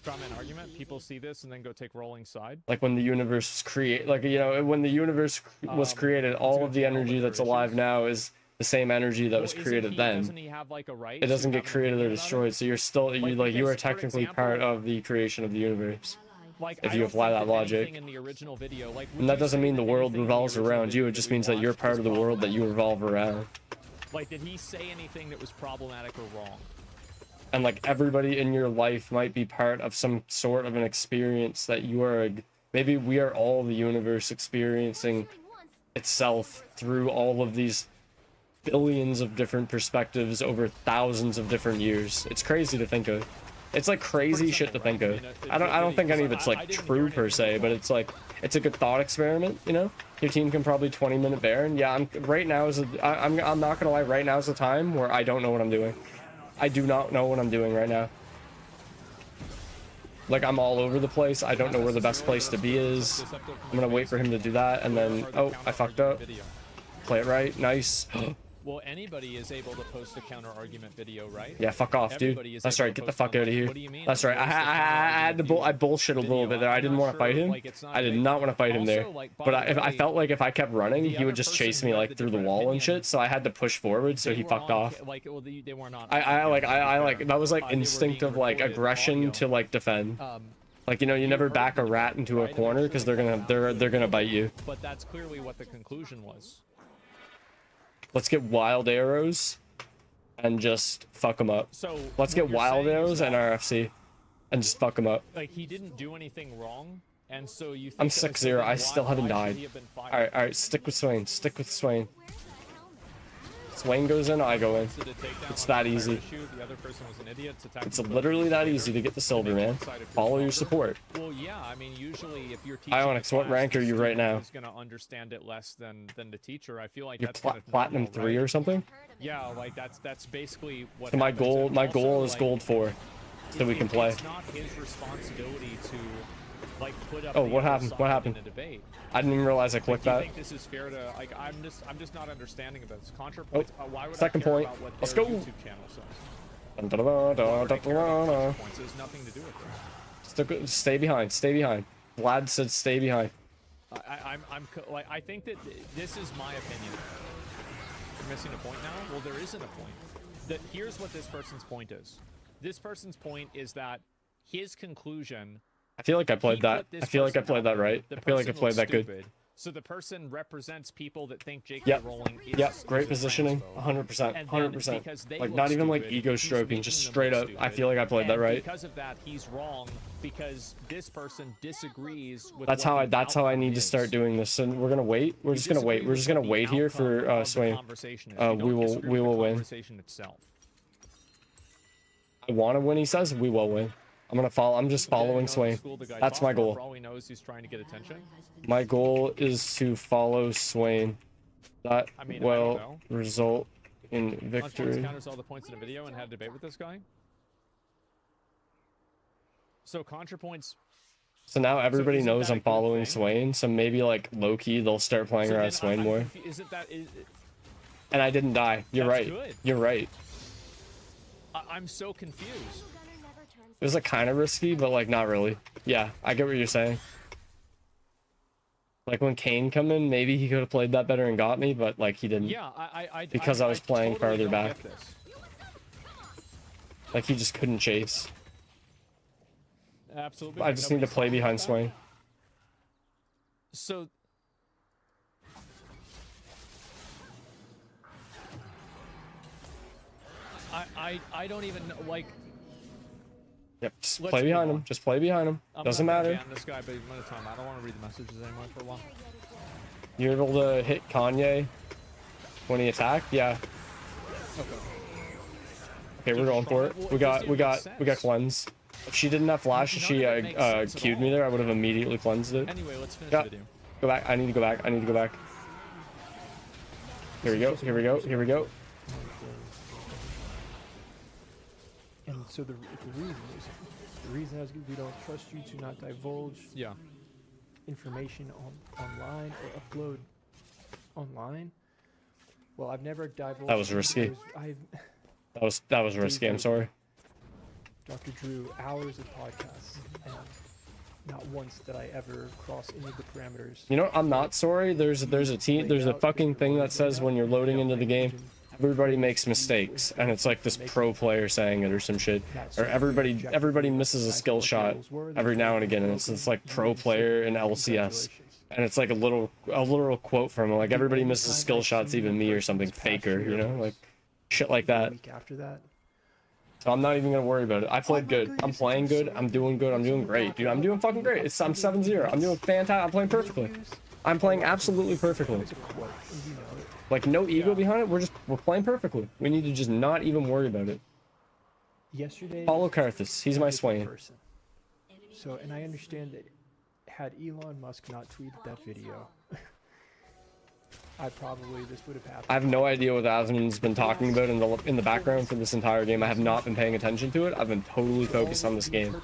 strawman argument, people see this and then go take rolling side. like when the universe was created, like, you know, when the universe was created, all of the energy that's alive now is the same energy that was created then. It doesn't get created or destroyed, so you're still, you are technically part of the creation of the universe. Like, if you apply that logic. In the original video, like, And that doesn't mean the world revolves around you, it just means that you're part of the world that you revolve around. Like, did he say anything that was problematic or wrong? And like, everybody in your life might be part of some sort of an experience that you are, maybe we are all the universe experiencing itself through all of these billions of different perspectives over thousands of different years. It's crazy to think of. It's like crazy shit to think of. I don't think any of it's like true per se, but it's like, it's a good thought experiment, you know? Your team can probably 20-minute Baron. Yeah, right now I'm not gonna lie, right now is the time where I don't know what I'm doing. I do not know what I'm doing right now. Like, I'm all over the place. I don't know where the best place to be is. I'm gonna wait for him to do that, and then, oh, I fucked up. Play it right, nice. Well, anybody is able to post a counter argument video, right? Yeah, fuck off, dude. That's right, get the fuck out of here. That's right, I had to I bullshit a little bit there. I didn't want to fight him. I did not want to fight him there. But I felt like if I kept running, he would just chase me like through the wall and shit, so I had to push forward, so he fucked off. I like, that was like instinctive like aggression to like defend. Like, you know, you never back a rat into a corner because they're gonna bite you. But that's clearly what the conclusion was. Let's get wild arrows and just fuck them up. So let's get wild arrows and RFC and just fuck them up. Like, he didn't do anything wrong, and so you think I'm 6-0. I still haven't died. Alright, stick with Swain. Stick with Swain. Swain goes in, I go in. It's that easy. It's literally that easy to get the silver, man. Follow your support. Well, yeah, I mean, usually if you're teaching Ionix, what rank are you right now? Is gonna understand it less than the teacher. I feel like You're that's kind of platinum normal, 3 right? or something? Yeah, like that's basically what. So my happens. goal is like, gold 4, so we can play. It's not his responsibility to like put up. Oh, what happened? What happened? In a debate. I didn't even realize I clicked Do you that. think this is fair to like? I'm just not understanding of this. Contra points. Why would Second I care point. about what Let's their go. YouTube channel says? Dun, dun, dun, dun, dun, dun, dun. Points has nothing to do with it. Stay behind. Stay behind. Vlad said stay behind. Like, I think that this is my opinion. You're missing a point now? Well, there isn't a point. Here's what this person's point is. This person's point is that his conclusion. I feel like I played that. I feel like I played that right. I feel like I played that good. So the person represents people that think J.K. Rowling is. Yep, great positioning. 100%. 100%. Like, not even like ego stroking, just straight up. I feel like I played that right. Because of that, he's wrong because this person disagrees with. That's how I need to start doing this. And we're gonna wait. We're just gonna wait. We're just gonna wait here for Swain. We will win. I want to win. He says we will win. I'm gonna follow. I'm just following Swain. That's my goal. For all he knows, he's trying to get attention. My goal is to follow Swain. That will result in victory. Counters all the points in the video and had a debate with this guy. So ContraPoints. So now everybody knows I'm following Swain. So maybe like low key they'll start playing around Swain more. Isn't that? And I didn't die. You're right. Good. You're right. I'm so confused. It was like kind of risky, but like not really. Yeah, I get what you're saying. Like when Kane come in, maybe he could have played that better and got me, but like he didn't. Yeah, because I was playing totally farther back. Like he just couldn't chase. Absolutely. I just need to play behind Swain. So I don't even know, like. Yep, just Let's play behind move him. on. Just play behind him. I'm Doesn't not gonna matter. ban this guy, but I'm gonna tell him I don't want to read the messages anymore for a while. You're able to hit Kanye when he attacked? Yeah. Okay, we're going for it. We got cleanse. If she didn't have flash, she queued me there, I would have immediately cleansed it. Anyway, let's finish Yeah. the video. Go back. I need to go back. I need to go back. Here we go. Here we go. Here we go. And so the reason is we don't trust you to not divulge information online or upload online. Well, I've never divulged. That was risky. That was risky. I'm sorry. Dr. Drew, hours of podcasts, and not once did I ever cross any of the parameters. You know, I'm not sorry. There's a fucking thing that says when you're loading into the game, everybody makes mistakes, and it's like this pro player saying it or some shit, or everybody misses a skill shot every now and again, and it's like pro player in LCS, and it's like a literal quote from him, like everybody misses skill shots, even me or something faker, you know, like shit like that. After that. So I'm not even gonna worry about it. I played good. I'm playing good. I'm doing good. I'm doing great, dude. I'm doing fucking great. I'm 7-0. I'm doing fantastic. I'm playing perfectly. I'm playing absolutely perfectly. Like no ego behind it. We're playing perfectly. We need to just not even worry about it. Yesterday. Follow Karthus. He's my Swain. So, and I understand that had Elon Musk not tweeted that video, this would have happened. I have no idea what Asmon's been talking about in the background for this entire game. I have not been paying attention to it. I've been totally focused on this game.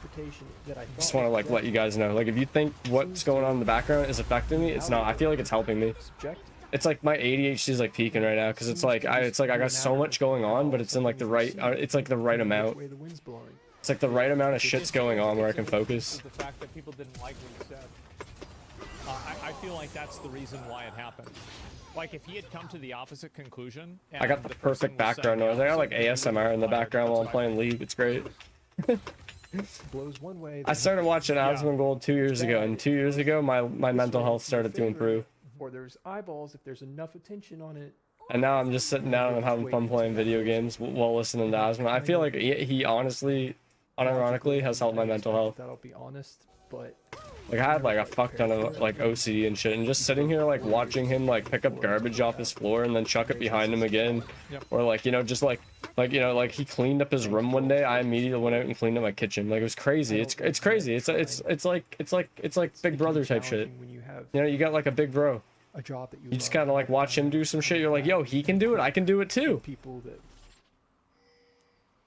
Just want to like let you guys know. Like if you think what's going on in the background is affecting me, it's not. I feel like it's helping me. It's like my ADHD is like peaking right now because it's like I got so much going on, but it's in like the right. It's like the right amount. It's like the right amount of shit's going on where I can focus. The fact that people didn't like what he said. I feel like that's the reason why it happened. Like if he had come to the opposite conclusion. I got the perfect background noise. I got like ASMR in the background while I'm playing League. It's great. I started watching Asmon Gold 2 years ago, and 2 years ago my mental health started to improve. Or there's eyeballs if there's enough attention on it. And now I'm just sitting down and having fun playing video games while listening to Asmon. I feel like he honestly, unironically, has helped my mental health. That'll be honest, but like I had like a fuck ton of like OCD and shit, and just sitting here like watching him like pick up garbage off his floor and then chuck it behind him again, or like just like he cleaned up his room one day. I immediately went out and cleaned up my kitchen. Like it was crazy. It's crazy. It's like Big Brother type shit. You know, you got like a big bro. A job that you just kind of like watch him do some shit. You're like, yo, he can do it. I can do it too. People that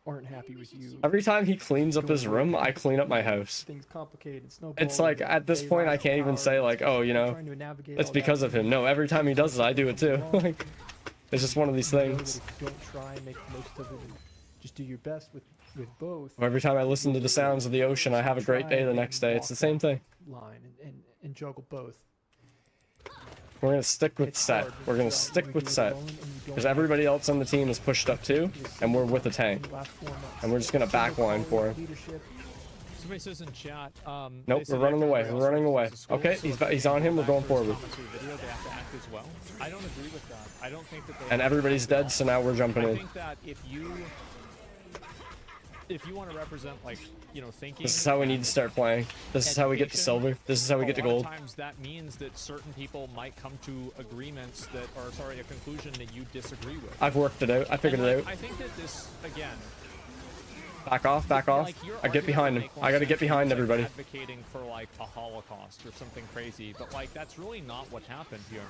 aren't happy with you. Every time he cleans up his room, I clean up my house. Things complicated. It's like at this point, I can't even say like, oh, you know, it's because of him. No, every time he does it, I do it too. Like, it's just one of these things. Don't try and make the most of it. And just do your best with both. Every time I listen to the sounds of the ocean, I have a great day the next day. It's the same thing. Line and juggle both. We're gonna stick with set. We're gonna stick with set because everybody else on the team is pushed up too, and we're with the tank, and we're just gonna backline for him. Somebody says in chat. Nope, we're running away. We're running away. Okay, he's on him. We're going forward. I don't agree with that. I don't think that. And everybody's dead, so now we're jumping in. I think that if you want to represent like thinking. This is how we need to start playing. This is how we get to silver. This is how we get to gold. Sometimes that means that certain people might come to agreements that, or sorry, a conclusion that you disagree with. I've worked it out. I figured it out. I think that this again. Back off, back off. I get behind him. I gotta get behind everybody. Advocating for like a Holocaust or something crazy, but like that's really not what happened here.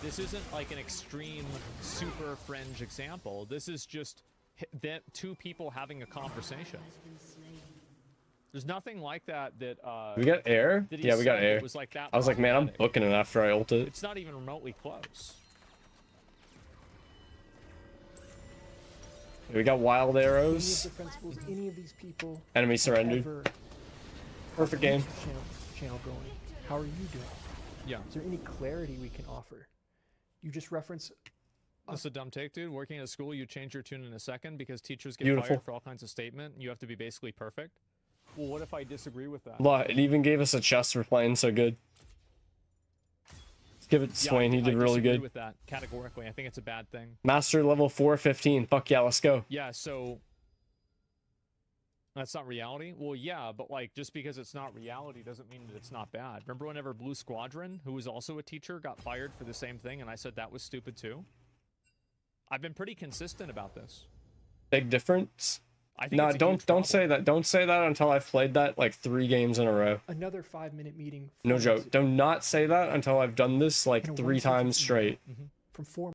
This isn't like an extreme, super fringe example. This is just that two people having a conversation. There's nothing like that. We got air? Yeah, we got air. Was like that. I was like, man, I'm booking it after I ulted. It's not even remotely close. We got wild arrows. Any of these people Enemy surrendered. Perfect game. Channel going. How are you doing? Yeah. Is there any clarity we can offer? You just reference. That's a dumb take, dude. Working at a school, you change your tune in a second because teachers get fired for all kinds of statement. And you have to be basically perfect. Well, what if I disagree with that? It even gave us a chest for playing so good. Give it to Swain. He did really disagree good. With that categorically, I think it's a bad thing. Master level 415. Fuck yeah, let's go. Yeah, so that's not reality. Well, yeah, but like just because it's not reality doesn't mean that it's not bad. Remember whenever Blue Squadron, who was also a teacher, got fired for the same thing, and I said that was stupid too? I've been pretty consistent about this. Big difference. I think No, it's a don't huge problem. say that. Don't say that until I've played that like 3 games in a row. Another 5-minute meeting. No joke. Do not say that until I've done this like in a 3 times straight. From 4